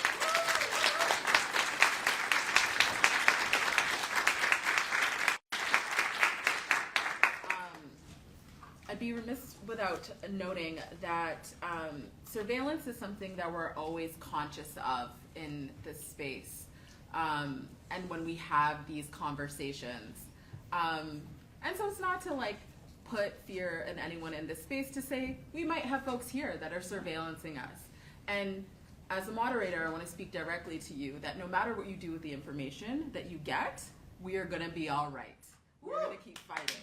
I'd be remiss without noting that surveillance is something that we're always conscious of in this space, and when we have these conversations. And so it's not to put fear in anyone in this space, to say we might have folks here that are surveillancing us. And as a moderator, I want to speak directly to you that no matter what you do with the information that you get, we are going to be all right. We're going to keep fighting.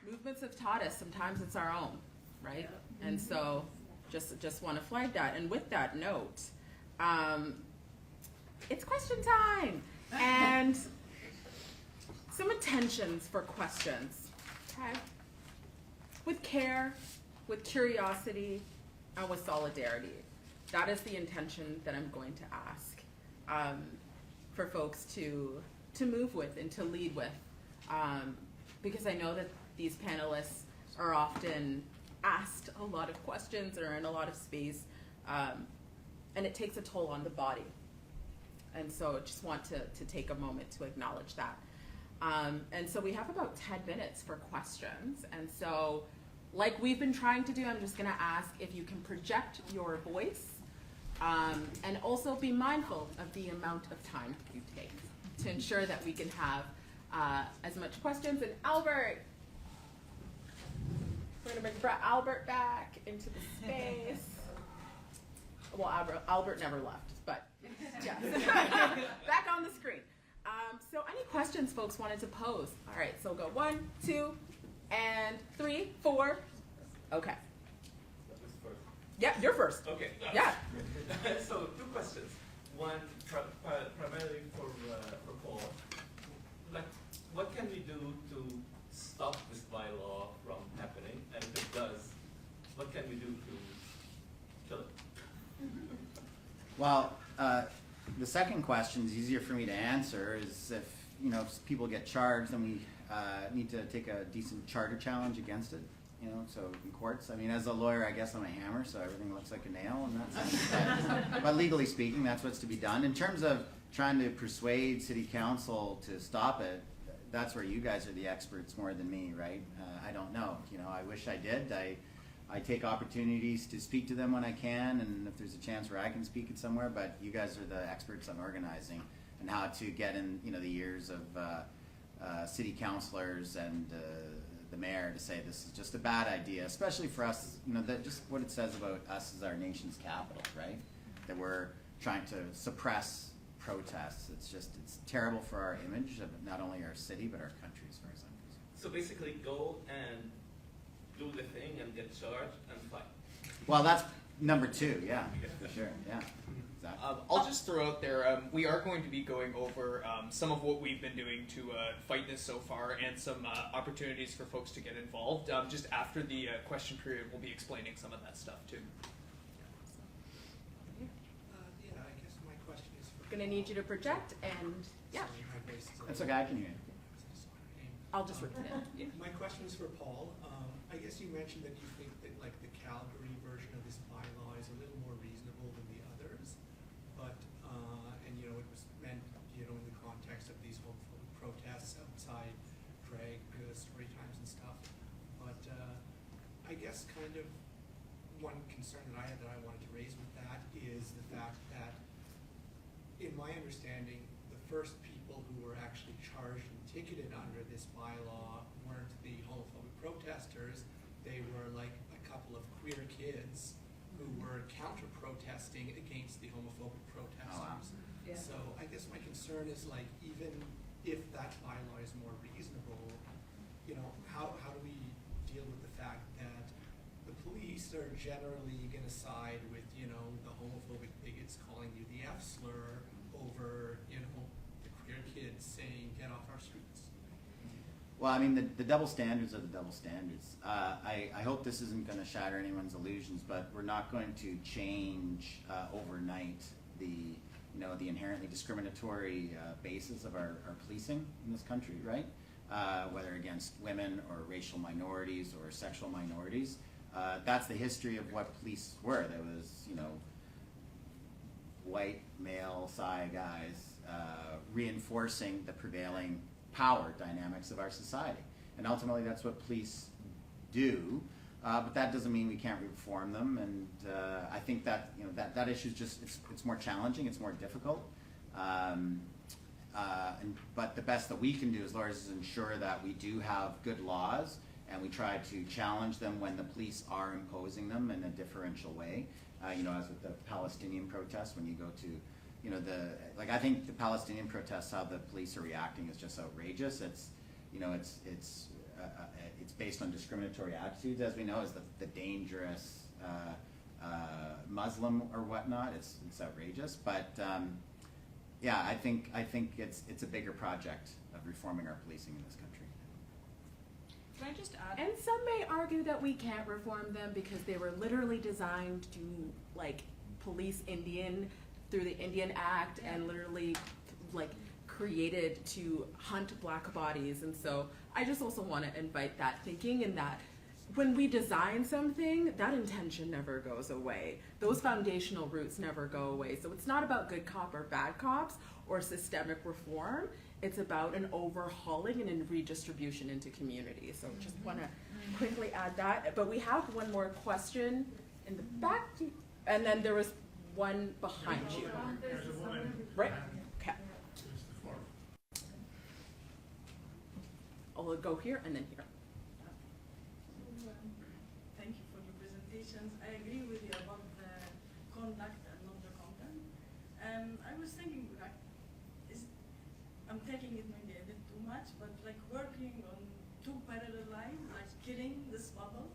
Movements have taught us sometimes it's our own, right? Yeah. And so just want to flag that. And with that note, it's question time. And some intentions for questions, okay? With care, with curiosity, and with solidarity. that is the intention that I'm going to ask for folks to move with and to lead with, because I know that these panelists are often asked a lot of questions or in a lot of space, and it takes a toll on the body. And so I just want to take a moment to acknowledge that. And so we have about 10 minutes for questions. And so, like we've been trying to do, I'm just gonna ask if you can project your voice, and also be mindful of the amount of time you take to ensure that we can have as much questions. And Albert, we're gonna bring Albert back into the space. Well, Albert never left, but yes, back on the screen. So any questions folks wanted to pose? All right, so go 1, 2, and 3, 4. Okay. Yeah, you're first. Okay. Yeah. So 2 questions. One, primarily for Paul. Like, what can we do to stop this bylaw from happening? And if it does, what can we do to kill it? Well, the second question is easier for me to answer. Is if if people get charged, then we need to take a decent charter challenge against it. So in courts. I mean, as a lawyer, I guess I'm a hammer, so everything looks like a nail in that sense. But legally speaking, that's what's to be done. In terms of trying to persuade city council to stop it, that's where you guys are the experts more than me, right? I don't know. I wish I did. I take opportunities to speak to them when I can, and if there's a chance where I can speak it somewhere, but you guys are the experts on organizing and how to get in, the ears of city councilors and the mayor to say this is just a bad idea, especially for us, that just what it says about us as our nation's capital, right? That we're trying to suppress protests. It's terrible for our image of not only our city, but our country as far as I'm concerned. So basically go and do the thing and get charged and fight. Well, that's number 2, yeah, for sure, yeah. Exactly. I'll just throw out there, we are going to be going over some of what we've been doing to fight this so far and some opportunities for folks to get involved. Just after the question period, we'll be explaining some of that stuff too. Yeah, I guess my question is for Gonna need you to project and yeah, Sorry, my voice is a That's little- okay, I can hear you. I'll just repeat it. My question is for Paul. I guess you mentioned that you think that like the Calgary version of this bylaw is a little more reasonable than the others, but and it was meant in the context of these homophobic protests outside drag story times and stuff. But I guess kind of one concern that I had that I wanted to raise with that is the fact that, in my understanding, the first people who were actually charged and ticketed under this bylaw weren't the homophobic protesters. They were like a couple of queer kids who were counter-protesting against the homophobic protesters. Oh, wow. Yeah. So I guess my concern is like, even if that bylaw is more reasonable, how do we deal with the fact that the police are generally going to side with, the homophobic bigots calling you the F slur over, the queer kids saying, get off our streets? Well, I mean, the double standards are the double standards. I hope this isn't going to shatter anyone's illusions, but we're not going to change overnight the inherently discriminatory basis of our policing in this country, right? Whether against women or racial minorities or sexual minorities. That's the history of what police were. There was, white, male, psi guys reinforcing the prevailing power dynamics of our society. And ultimately that's what police do, but that doesn't mean we can't reform them. And I think that, that issue is just, it's more challenging, it's more difficult. But the best that we can do as lawyers is ensure that we do have good laws and we try to challenge them when the police are imposing them in a differential way. As with the Palestinian protests, when you go to, I think the Palestinian protests, how the police are reacting is just outrageous. It's based on discriminatory attitudes, as we know, as the dangerous Muslim or whatnot. It's outrageous, but yeah, I think it's a bigger project of reforming our policing in this country. Can I just add? And some may argue that we can't reform them because they were literally designed to police Indian through the Indian Act and literally like created to hunt black bodies. And so I just also want to invite that thinking, in that when we design something, that intention never goes away. Those foundational roots never go away. So it's not about good cop or bad cops or systemic reform. It's about an overhauling and a redistribution into community. So just want to quickly add that. But we have one more question in the back. And then there was one behind you. There's a woman. Right? Okay. There's the floor. I'll go here and then here. Thank you for the presentations. I agree with you about the conduct and not the content. I was thinking, like, I'm taking it maybe a bit too much, but like working on two parallel lines, like killing this bubble,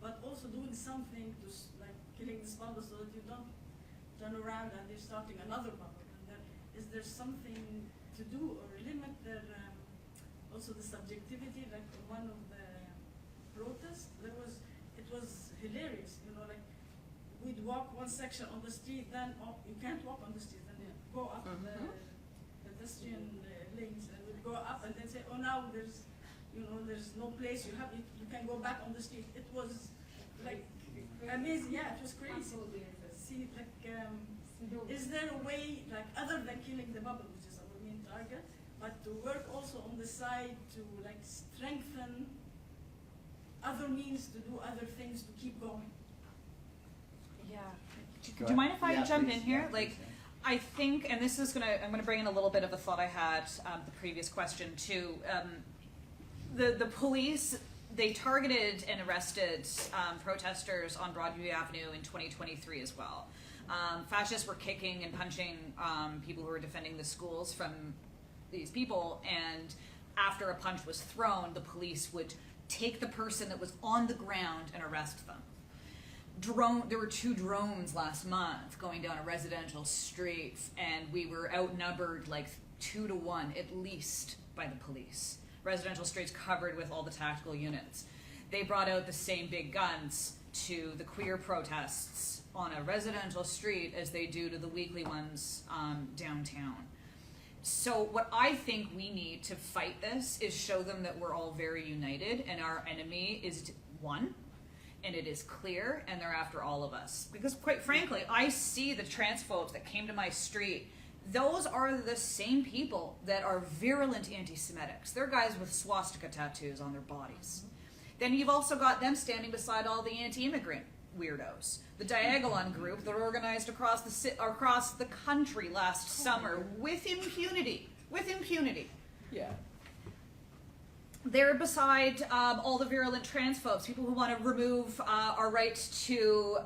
but also doing something to like killing this bubble so that you don't turn around and you're starting another bubble. And then, is there something to do or limit their also the subjectivity? Like on one of the protests, it was hilarious, you know, like we'd walk one section on the street, then you can't walk on the street, then you go up the pedestrian lanes, and we'd go up and then say, oh, now there's no place, you can go back on the street. It was like amazing, yeah, it was crazy. See, like, is there a way, like, other than killing the bubble, which is our main target, but to work also on the side to like strengthen other means to do other things to keep going? Yeah. Do you mind if I jump in here? Like, I think, and this is I'm gonna bring in a little bit of a thought I had the previous question too. The police, they targeted and arrested protesters on Broadview Avenue in 2023 as well. Fascists were kicking and punching people who were defending the schools from these people, and after a punch was thrown, the police would take the person that was on the ground and arrest them. There were 2 drones last month going down a residential street, and we were outnumbered like 2 to 1 at least by the police. Residential streets covered with all the tactical units. They brought out the same big guns to the queer protests on a residential street as they do to the weekly ones downtown. So what I think we need to fight this is show them that we're all very united and our enemy is one, and it is clear, and they're after all of us. Because quite frankly, I see the transphobes that came to my street. Those are the same people that are virulent anti-Semitics. They're guys with swastika tattoos on their bodies. Then you've also got them standing beside all the anti-immigrant weirdos. The Diagolon group that organized across the country last summer with impunity. Yeah. They're beside all the virulent transphobes, people who want to remove our right to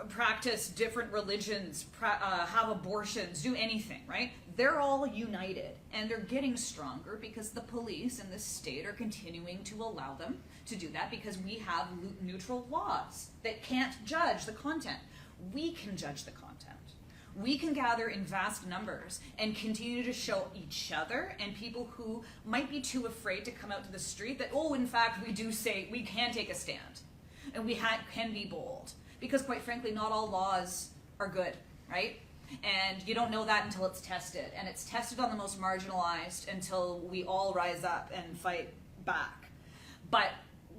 practice different religions, have abortions, do anything, right? They're all united, and they're getting stronger because the police and the state are continuing to allow them to do that because we have neutral laws that can't judge the content. We can judge the content. We can gather in vast numbers and continue to show each other and people who might be too afraid to come out to the street that, oh, in fact, we do say we can take a stand and we can be bold. Because quite frankly, not all laws are good, right? And you don't know that until it's tested. And it's tested on the most marginalized until we all rise up and fight back. But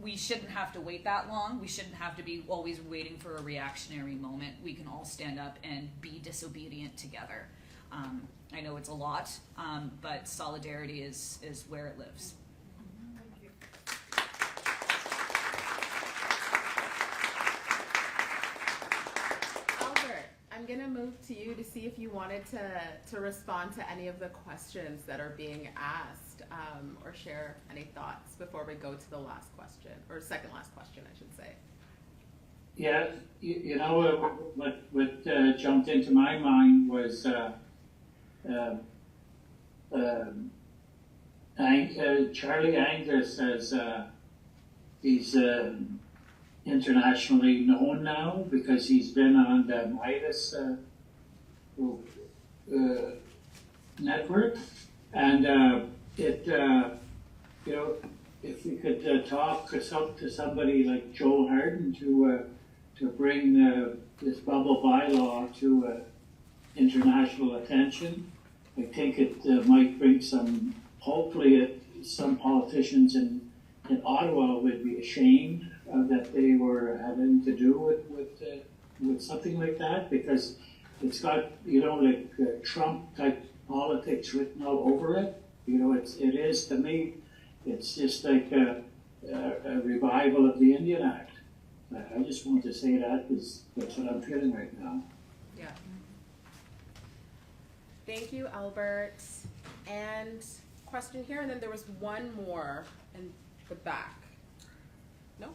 we shouldn't have to wait that long. We shouldn't have to be always waiting for a reactionary moment. We can all stand up and be disobedient together. I know it's a lot, but solidarity is where it lives. Thank you. Albert, I'm gonna move to you to see if you wanted to respond to any of the questions that are being asked, or share any thoughts before we go to the last question, or second last question, I should say. Yeah, you know, what jumped into my mind was Charlie Angus, as he's internationally known now because he's been on the Midas network, and you know, if we could talk to somebody like Joe Harden to to bring this bubble bylaw to international attention. I think it might bring some, hopefully some politicians in Ottawa would be ashamed that they were having to do with something like that, because it's got, like Trump type politics written all over it. It is, to me, it's just like a revival of the Indian Act. I just want to say that because that's what I'm feeling right now. Yeah. Thank you, Albert. And question here, and then there was one more in the back. No?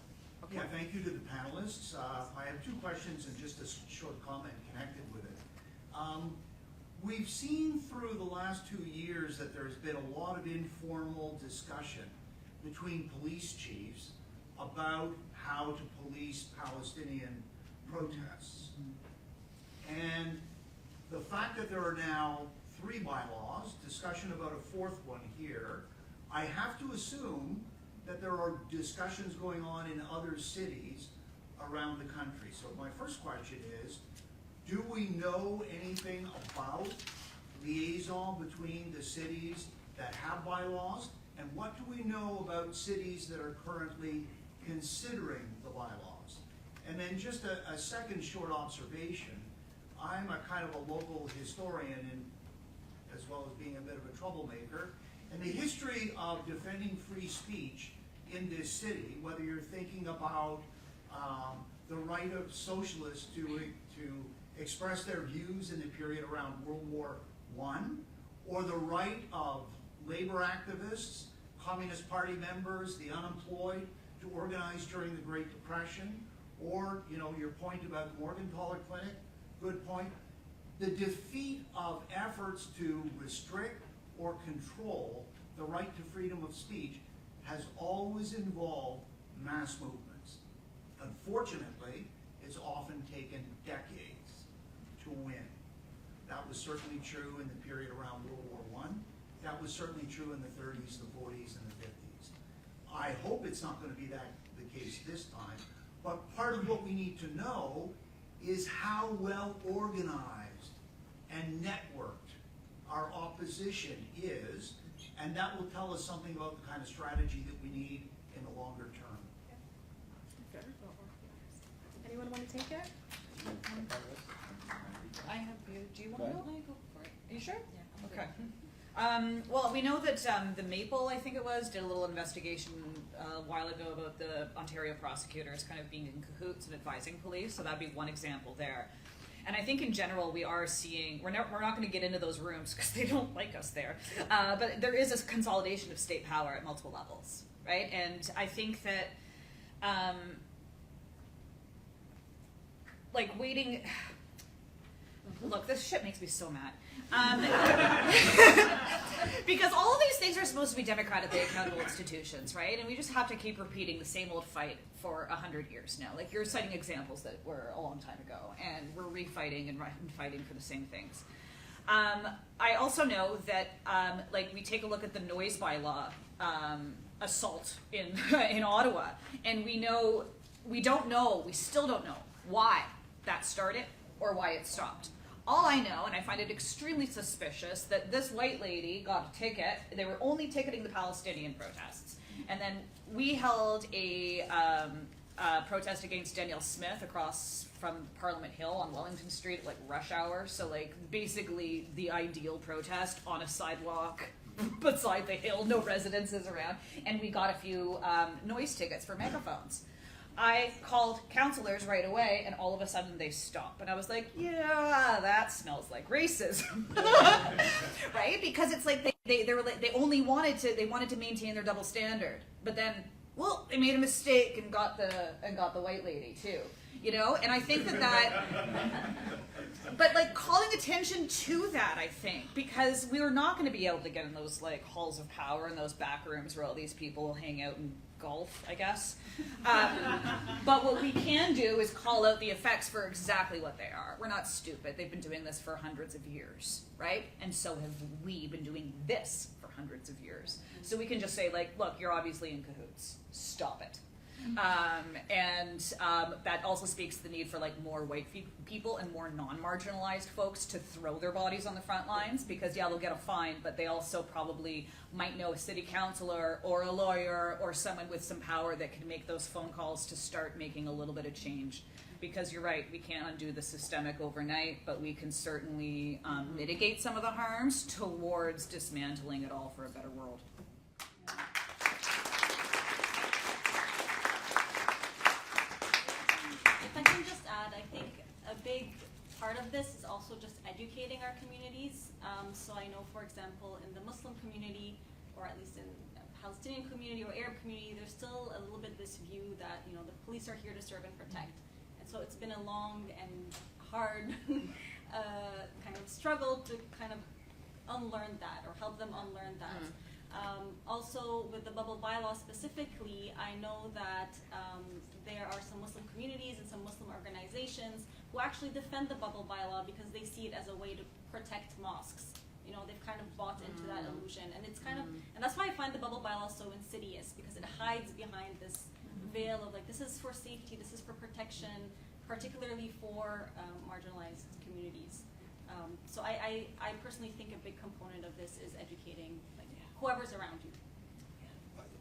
Okay. Yeah, thank you to the panelists. I have two questions and just a short comment connected with it. We've seen through the last 2 years that there's been a lot of informal discussion between police chiefs about how to police Palestinian protests. And the fact that there are now 3 bylaws, discussion about a 4th one here, I have to assume that there are discussions going on in other cities around the country. So my first question is, do we know anything about liaison between the cities that have bylaws? And what do we know about cities that are currently considering the bylaws? And then just a second short observation. I'm a kind of a local historian, and as well as being a bit of a troublemaker. And the history of defending free speech in this city, whether you're thinking about the right of socialists to express their views in the period around World War I, or the right of labor activists, Communist Party members, the unemployed, to organize during the Great Depression, or your point about the Morgentaler Clinic, good point. The defeat of efforts to restrict or control the right to freedom of speech has always involved mass movements. Unfortunately, it's often taken decades to win. That was certainly true in the period around World War I. That was certainly true in the 30s, the 40s, and the 50s. I hope it's not going to be the case this time, but part of what we need to know is how well organized and networked our opposition is, and that will tell us something about the kind of strategy that we need in the longer term. Okay. Anyone want to take it? I have you. Do you want to go? Go for it. Are you sure? Yeah. Okay. Well, we know that the Maple, I think it was, did a little investigation a while ago about the Ontario prosecutors kind of being in cahoots and advising police, so that'd be one example there. And I think in general we are seeing, we're not going to get into those rooms because they don't like us there, but there is a consolidation of state power at multiple levels, right? And I think that, like waiting, look, this shit makes me so mad. Because all of these things are supposed to be democratically accountable institutions, right? And we just have to keep repeating the same old fight for 100 years now. Like, you're citing examples that were a long time ago, and we're refighting and fighting for the same things. I also know that, like, we take a look at the noise bylaw assault in Ottawa, and we still don't know why that started or why it stopped. All I know, and I find it extremely suspicious, that this white lady got a ticket. They were only ticketing the Palestinian protests. And then we held a protest against Danielle Smith across from Parliament Hill on Wellington Street at like rush hour. So like basically the ideal protest on a sidewalk beside the hill, no residences around. And we got a few noise tickets for megaphones. I called counselors right away, and all of a sudden they stop. And I was like, yeah, that smells like racism, right? Because it's like they wanted to maintain their double standard, but then, well, they made a mistake and got the white lady too, And I think that but like calling attention to that, I think, because we were not going to be able to get in those like halls of power and those back rooms where all these people hang out and golf, I guess. But what we can do is call out the effects for exactly what they are. We're not stupid. They've been doing this for hundreds of years, right? And so have we been doing this for hundreds of years. So we can just say, like, look, you're obviously in cahoots. Stop it. That also speaks to the need for like more white people and more non-marginalized folks to throw their bodies on the front lines, because yeah, they'll get a fine, but they also probably might know a city councilor or a lawyer or someone with some power that can make those phone calls to start making a little bit of change. Because you're right, we can't undo the systemic overnight, but we can certainly mitigate some of the harms towards dismantling it all for a better world. If I can just add, I think a big part of this is also just educating our communities. So I know, for example, in the Muslim community, or at least in the Palestinian community or Arab community, there's still a little bit this view that, you know, the police are here to serve and protect. And so it's been a long and hard kind of struggle to kind of unlearn that, or help them unlearn that. Also, with the bubble bylaw specifically, I know that there are some Muslim communities and some Muslim organizations who actually defend the bubble bylaw because they see it as a way to protect mosques. You know, they've kind of bought into that illusion, and it's kind of, and that's why I find the bubble bylaw so insidious, because it hides behind this veil of like, this is for safety, this is for protection, particularly for marginalized communities. So I personally think a big component of this is educating like whoever's around you.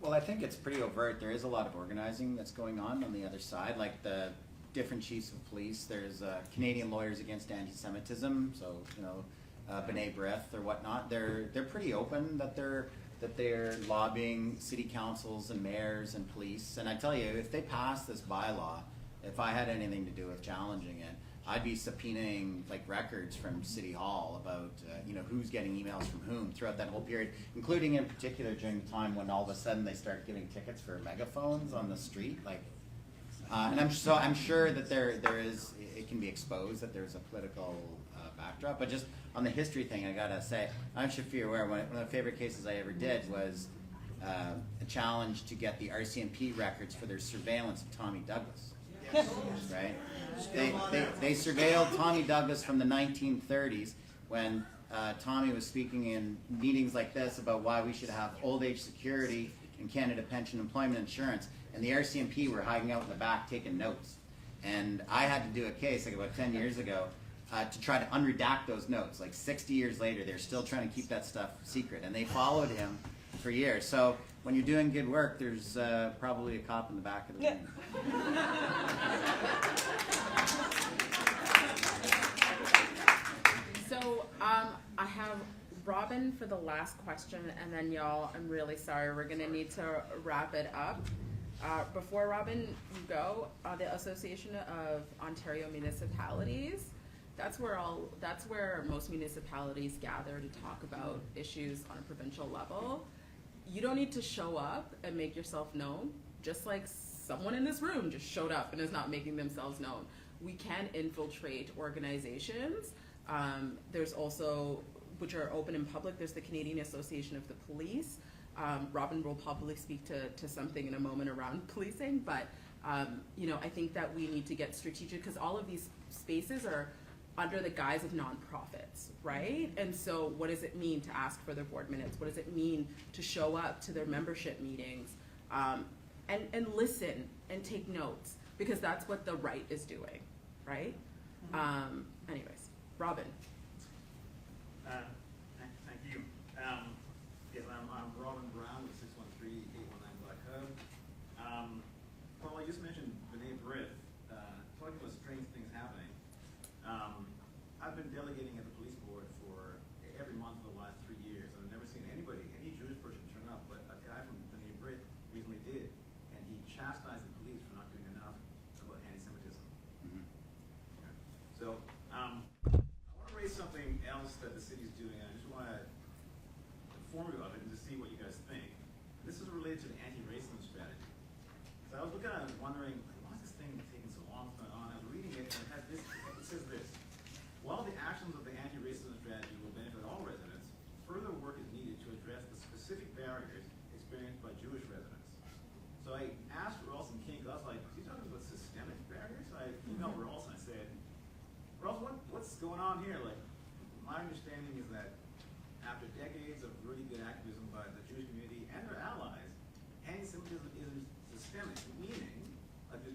Well, I think it's pretty overt. There is a lot of organizing that's going on the other side, like the different chiefs of police. There's Canadian Lawyers Against Anti-Semitism, so you know, B'nai B'rith or whatnot. They're pretty open that they're lobbying city councils and mayors and police. And I tell you, if they pass this bylaw, if I had anything to do with challenging it, I'd be subpoenaing like records from City Hall about you know, who's getting emails from whom throughout that whole period, including in particular during the time when all of a sudden they start giving tickets for megaphones on the street. Like, and I'm sure that there is, it can be exposed that there's a political backdrop. But just on the history thing, I gotta say, I'm sure if you're aware, one of the favorite cases I ever did was a challenge to get the RCMP records for their surveillance of Tommy Douglas. Right? They surveilled Tommy Douglas from the 1930s when Tommy was speaking in meetings like this about why we should have old age security and Canada Pension Employment Insurance, and the RCMP were hiding out in the back taking notes. And I had to do a case like about 10 years ago to try to unredact those notes. Like 60 years later, they're still trying to keep that stuff secret, and they followed him for years. So when you're doing good work, there's probably a cop in the back of the room. So I have Robin for the last question, and then y'all, I'm really sorry, we're gonna need to wrap it up. Before Robin, you go, the Association of Ontario Municipalities, that's where most municipalities gather to talk about issues on a provincial level. You don't need to show up and make yourself known, just like someone in this room just showed up and is not making themselves known. We can infiltrate organizations. There's also, which are open in public, there's the Canadian Association of the Police. Robin will probably speak to something in a moment around policing, but you know, I think that we need to get strategic, because all of these spaces are under the guise of nonprofits, right? And so what does it mean to ask for their board minutes? What does it mean to show up to their membership meetings and listen and take notes? Because that's what the right is doing, right? Anyways, Robin. Thank you. Yes, I'm Robin Brown with 613-819 Black Hub. Paul, you just mentioned B'nai B'rith, talking about strange things happening. I've been delegating at the police board for every month for the last 3 years, and I've never seen any Jewish person turn up, but a guy from B'nai B'rith recently did, and he chastised the police for not doing enough about anti-Semitism. Okay. So, I want to raise something else that the city's doing, and I just want to inform you of it and to see what you guys think. This is related to the anti-racism strategy. So I was looking at it and wondering, why is this thing taking so long to on? I was reading it, and it says this: while the actions of the anti-racism strategy will benefit all residents, further work is needed to address the specific barriers experienced by Jewish residents. So I asked Rawls and King, I was like, is he talking about systemic barriers? So I emailed Rawls and I said, Rawls, what's going on here? Like, my understanding is that after decades of really good activism by the Jewish community and their allies, anti-Semitism isn't systemic, meaning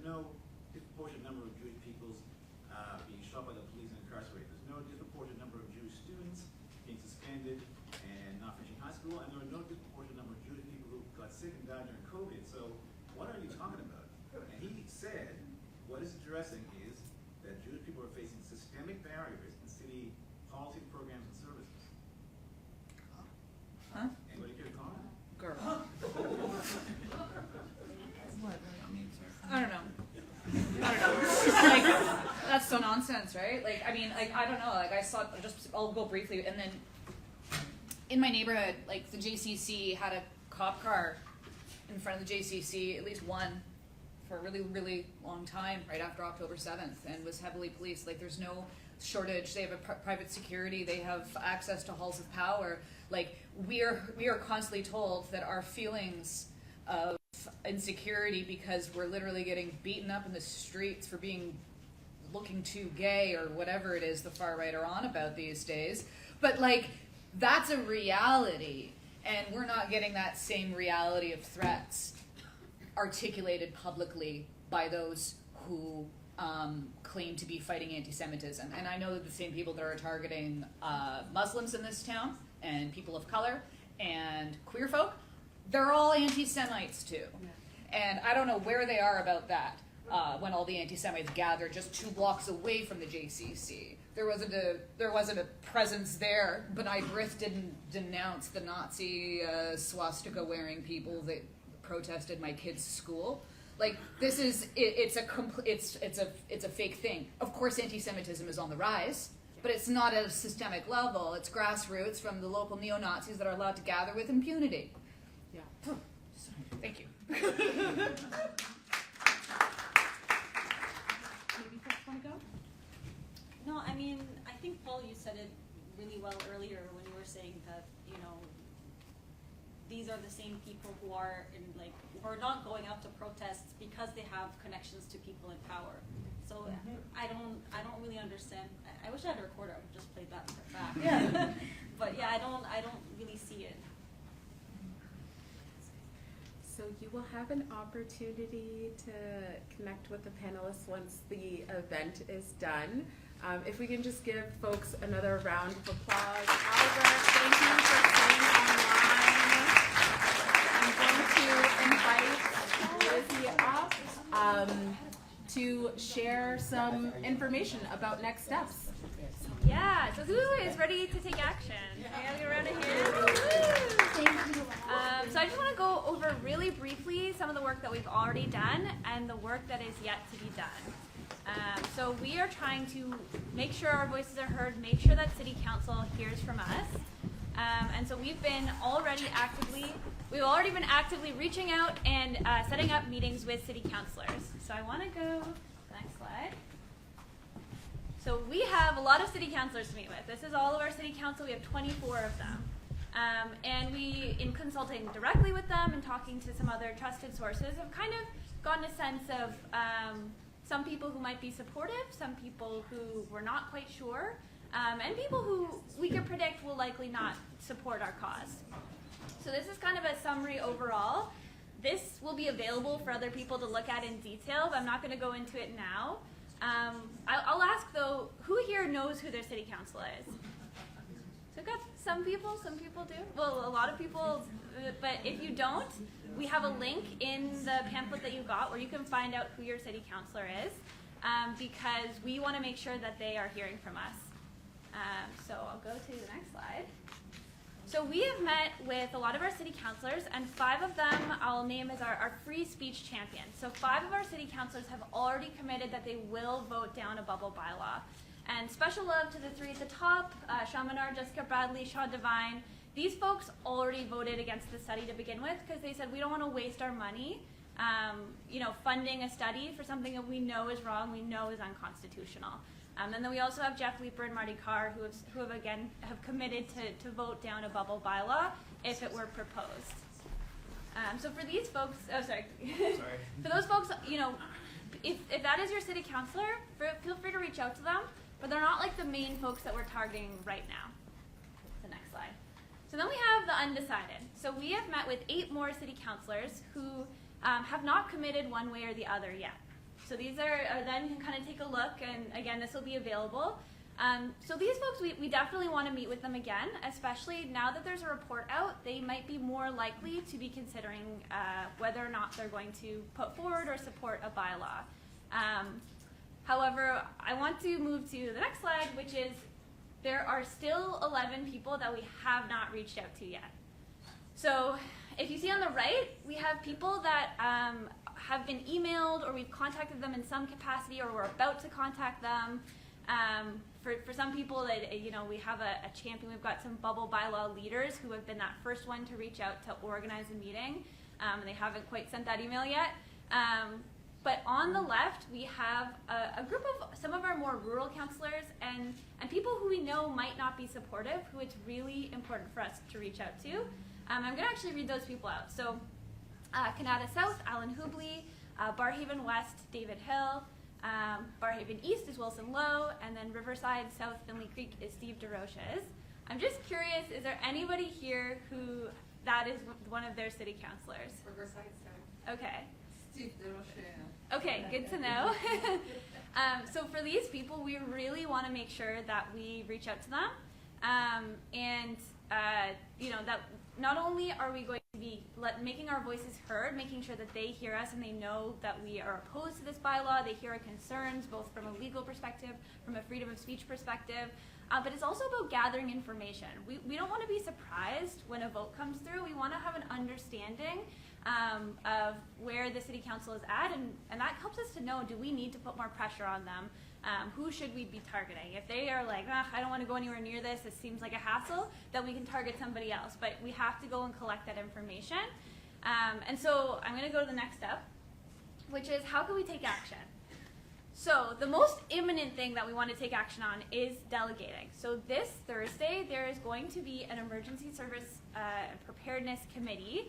no disproportionate number of Jewish people being shot by the police and incarcerated. There's no disproportionate number of Jewish students being suspended and not finishing high school, and there are no disproportionate number of Jewish people who got sick and died during COVID. So what are you talking about? And he said what is addressing is that Jewish people are facing systemic barriers in city policy, programs, and services. Huh? Anybody care to comment? Girl. I don't know. Like, that's so nonsense, right? Like, I mean, like, I don't know. Like, I'll go briefly, and then in my neighborhood, like, the JCC had a cop car in front of the JCC, at least one, for a really, really long time, right after October 7th, and was heavily policed. Like, there's no shortage. They have a private security. They have access to halls of power. Like, we are constantly told that our feelings of insecurity because we're literally getting beaten up in the streets for looking too gay or whatever it is the far right are on about these days. But like, that's a reality, and we're not getting that same reality of threats articulated publicly by those who claim to be fighting anti-Semitism. And I know that the same people that are targeting Muslims in this town and people of color and queer folk, they're all anti-Semites too. And I don't know where they are about that when all the anti-Semites gathered just 2 blocks away from the JCC. There wasn't a presence there. B'nai B'rith didn't denounce the Nazi swastika-wearing people that protested my kid's school. Like, this is it's a fake thing. Of course, anti-Semitism is on the rise, but it's not at a systemic level. It's grassroots from the local neo-Nazis that are allowed to gather with impunity. Yeah. Thank you. Maybe folks want to go? No, I mean, I think, Paul, you said it really well earlier when you were saying that, you know, these are the same people who are who are not going out to protests because they have connections to people in power. So I don't really understand. I wish I had a recorder. I would just play that back. Yeah. But yeah, I don't really see it. So you will have an opportunity to connect with the panelists once the event is done. If we can just give folks another round of applause. Albert, thank you for staying online. I'm going to invite Lizzie up to share some information about next steps. Yeah, so who is ready to take action? Can I get around a hand? Thank you. So I just want to go over really briefly some of the work that we've already done and the work that is yet to be done. So we are trying to make sure our voices are heard, make sure that City Council hears from us. And so we've already been actively reaching out and setting up meetings with city councilors. So I want to go to the next slide. So we have a lot of city councilors to meet with. This is all of our city council. We have 24 of them. And we, in consulting directly with them and talking to some other trusted sources, have kind of gotten a sense of some people who might be supportive, some people who we're not quite sure, and people who we can predict will likely not support our cause. So this is kind of a summary overall. This will be available for other people to look at in detail, but I'm not going to go into it now. I'll ask, though, who here knows who their city council is? So I've got some people do. Well, a lot of people, but if you don't, we have a link in the pamphlet that you got where you can find out who your city councilor is, because we want to make sure that they are hearing from us. So I'll go to the next slide. So we have met with a lot of our city councilors, and 5 of them I'll name as our free speech champions. So 5 of our city councilors have already committed that they will vote down a bubble bylaw. And special love to the 3 at the top, Sean Menard, Jessica Bradley, Shaw Devine. These folks already voted against the study to begin with because they said we don't want to waste our money funding a study for something that we know is wrong, we know is unconstitutional. And then we also have Jeff Leeper and Marty Carr who have committed to vote down a bubble bylaw if it were proposed. So for these folks, for those folks, if that is your city councilor, feel free to reach out to them, but they're not like the main folks that we're targeting right now. The next slide. So then we have the undecided. So we have met with 8 more city councilors who have not committed one way or the other yet. So these are then you can kind of take a look, and again, this will be available. So these folks, we definitely want to meet with them again, especially now that there's a report out. They might be more likely to be considering whether or not they're going to put forward or support a bylaw. However, I want to move to the next slide, which is there are still 11 people that we have not reached out to yet. So if you see on the right, we have people that have been emailed, or we've contacted them in some capacity, or we're about to contact them. For some people, that we have a champion. We've got some bubble bylaw leaders who have been that first one to reach out to organize a meeting, and they haven't quite sent that email yet. But on the left, we have a group of some of our more rural councillors and people who we know might not be supportive, who it's really important for us to reach out to. I'm going to actually read those people out. So Canada South, Alan Hubley, Barhaven West, David Hill, Barhaven East is Wilson Lowe, and then Riverside South, Finley Creek is Steve DeRoches. I'm just curious, is there anybody here who that is one of their city councillors? Riverside South. Okay. Steve DeRoche. Okay, good to know. So for these people, we really want to make sure that we reach out to them, and that not only are we going to be making our voices heard, making sure that they hear us and they know that we are opposed to this bylaw, they hear our concerns both from a legal perspective, from a freedom of speech perspective, but it's also about gathering information. We don't want to be surprised when a vote comes through. We want to have an understanding of where the city council is at, and that helps us to know, do we need to put more pressure on them? Who should we be targeting? If they are like, I don't want to go anywhere near this, it seems like a hassle, then we can target somebody else. But we have to go and collect that information. And so I'm going to go to the next step, which is how can we take action? So the most imminent thing that we want to take action on is delegating. So this Thursday, there is going to be an emergency service preparedness committee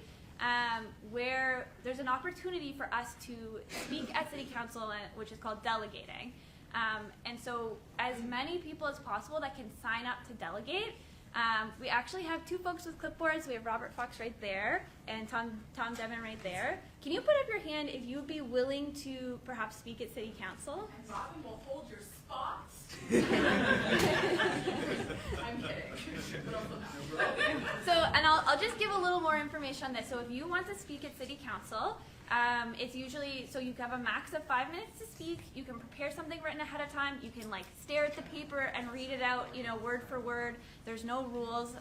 where there's an opportunity for us to speak at City Council, which is called delegating. And so as many people as possible that can sign up to delegate. We actually have two folks with clipboards. We have Robert Fox right there and Tom Devon right there. Can you put up your hand if you would be willing to perhaps speak at City Council? And Robin will hold your spots. I'm kidding. But also not. So, and I'll just give a little more information on this. So if you want to speak at City Council, it's usually, so you have a max of 5 minutes to speak. You can prepare something written ahead of time. You can stare at the paper and read it out, word for word. There's no rules.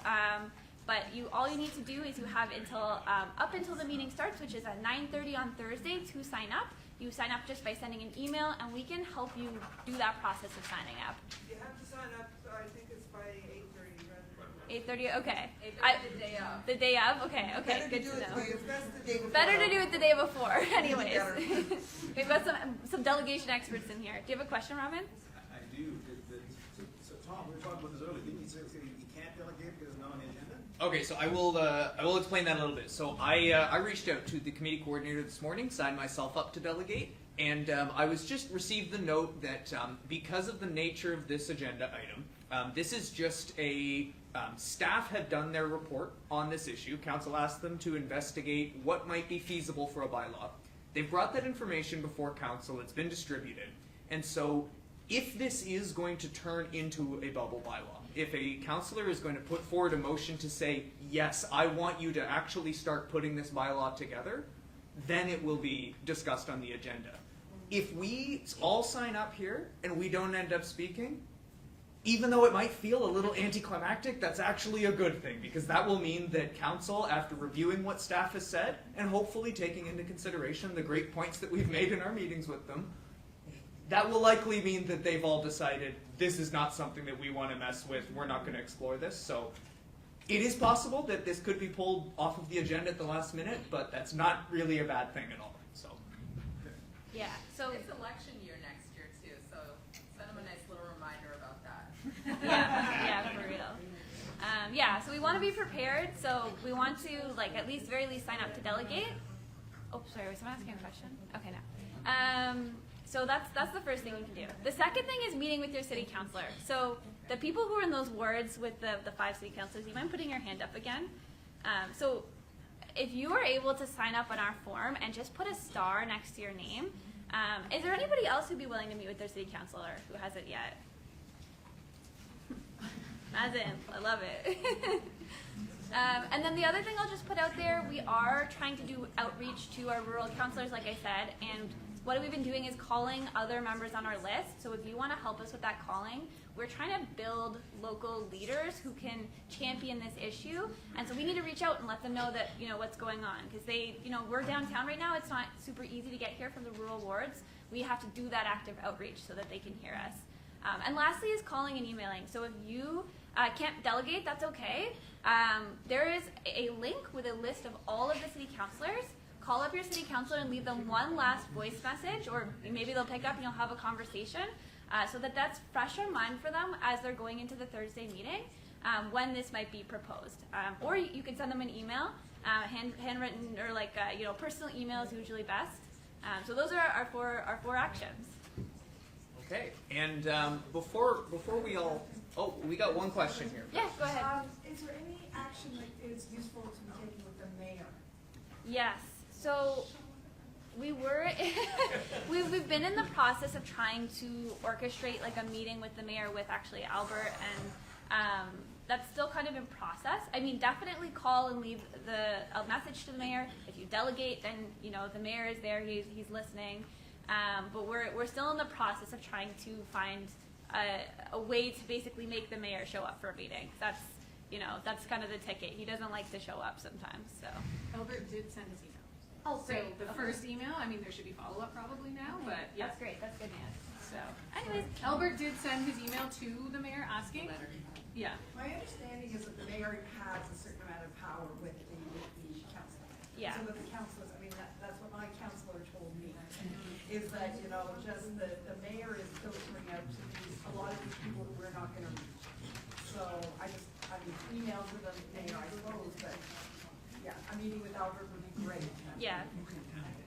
But all you need to do is you have until up until the meeting starts, which is at 9:30 on Thursday, to sign up. You sign up just by sending an email, and we can help you do that process of signing up. You have to sign up, I think it's by 8:30. 8:30, okay. 8:30 the day of. The day of? Okay, Better good to do to it know. best the day before. Better to do it the day before, anyways. Better. We've got some delegation experts in here. Do you have a question, Robin? I do. So Tom, we were talking about this earlier. Didn't you say you can't delegate because it's not on the agenda? Okay, so I will explain that a little bit. So I reached out to the committee coordinator this morning, signed myself up to delegate, and I was just received the note that because of the nature of this agenda item, this is just a staff had done their report on this issue. Council asked them to investigate what might be feasible for a bylaw. They've brought that information before council. It's been distributed, and so if this is going to turn into a bubble bylaw, if a councillor is going to put forward a motion to say, yes, I want you to actually start putting this bylaw together, then it will be discussed on the agenda. If we all sign up here and we don't end up speaking, even though it might feel a little anticlimactic, that's actually a good thing, because that will mean that council, after reviewing what staff has said and hopefully taking into consideration the great points that we've made in our meetings with them, that will likely mean that they've all decided this is not something that we want to mess with, we're not going to explore this. So it is possible that this could be pulled off of the agenda at the last minute, but that's not really a bad thing at all. So Yeah, so It's election year next year too, so send them a nice little reminder about that. yeah, for real. So we want to be prepared. So we want to at least very least sign up to delegate. Oh, sorry, was someone asking a question? Okay, no. So that's the first thing we can do. The second thing is meeting with your city councilor. So the people who are in those wards with the 5 city councilors, do you mind putting your hand up again? So if you are able to sign up on our form and just put a star next to your name, Is there anybody else who'd be willing to meet with their city councilor who hasn't yet? Mazin, I love it. And then the other thing I'll just put out there, we are trying to do outreach to our rural councillors, like I said, and what we've been doing is calling other members on our list. So if you want to help us with that calling, we're trying to build local leaders who can champion this issue. And so we need to reach out and let them know that, you know, what's going on. Because they, you know, we're downtown right now. It's not super easy to get here from the rural wards. We have to do that active outreach so that they can hear us. And lastly is calling and emailing. So if you can't delegate, that's okay. There is a link with a list of all of the city councilors. Call up your city councilor and leave them one last voice message, or maybe they'll pick up and you'll have a conversation, so that that's fresh in mind for them as they're going into the Thursday meeting when this might be proposed. Or you can send them an email, handwritten, or like you know, personal email is usually best. So those are our four actions. Okay, and before we all, we got one question here. Yeah, go ahead. Is there any action that is useful to be taken with the mayor? Yes. So we've been in the process of trying to orchestrate like a meeting with the mayor with actually Albert, and that's still kind of in process. I mean, definitely call and leave a message to the mayor. If you delegate, then you know the mayor is there. He's listening. But we're still in the process of trying to find a way to basically make the mayor show up for a meeting. That's, you know, that's kind of the ticket. He doesn't like to show up sometimes. So Albert did send his email. Oh, so great. the first email, I mean, there should be follow-up probably now, but yes. That's great. That's good news. So, anyways, Albert did send his email to the mayor asking. Yeah. My understanding is that the mayor has a certain amount of power with the council. Yeah. So that the councilors, I mean, that's what my councilor told me, is that, you know, just the mayor is filtering out to a lot of these people who we're not gonna reach. So I mean, emails with the mayor, I suppose, but yeah, a meeting with Albert would be great. yeah.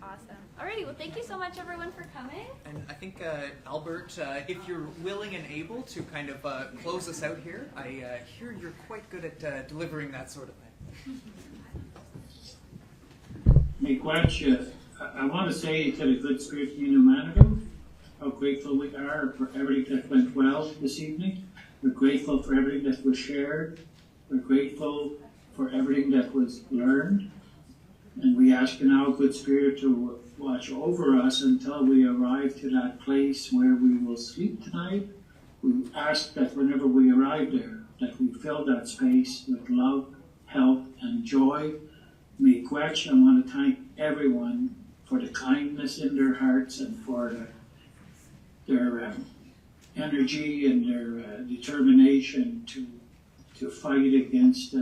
Awesome. Alrighty. Well, thank you so much, everyone, for coming. And I think, Albert, if you're willing and able to kind of close us out here, I hear you're quite good at delivering that sort of thing. Miigwech, I want to say to the good spirit of Manitoba, how grateful we are for everything that went well this evening. We're grateful for everything that was shared. We're grateful for everything that was learned. And we ask you now, good spirit, to watch over us until we arrive to that place where we will sleep tonight. We ask that whenever we arrive there, that we fill that space with love, health, and joy. Miigwech, I want to thank everyone for the kindness in their hearts and for their energy and their determination to fight against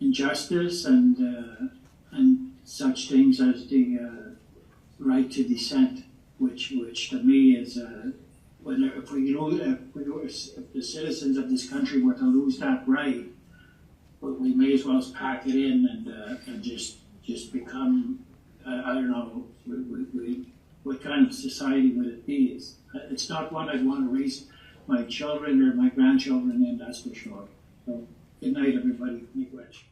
injustice and such things as the right to dissent, which to me is if the citizens of this country were to lose that right, we may as well pack it in and just become I don't know what kind of society would it be? It's not one I'd want to raise my children or my grandchildren in, that's for sure. So good night, everybody. Miigwech.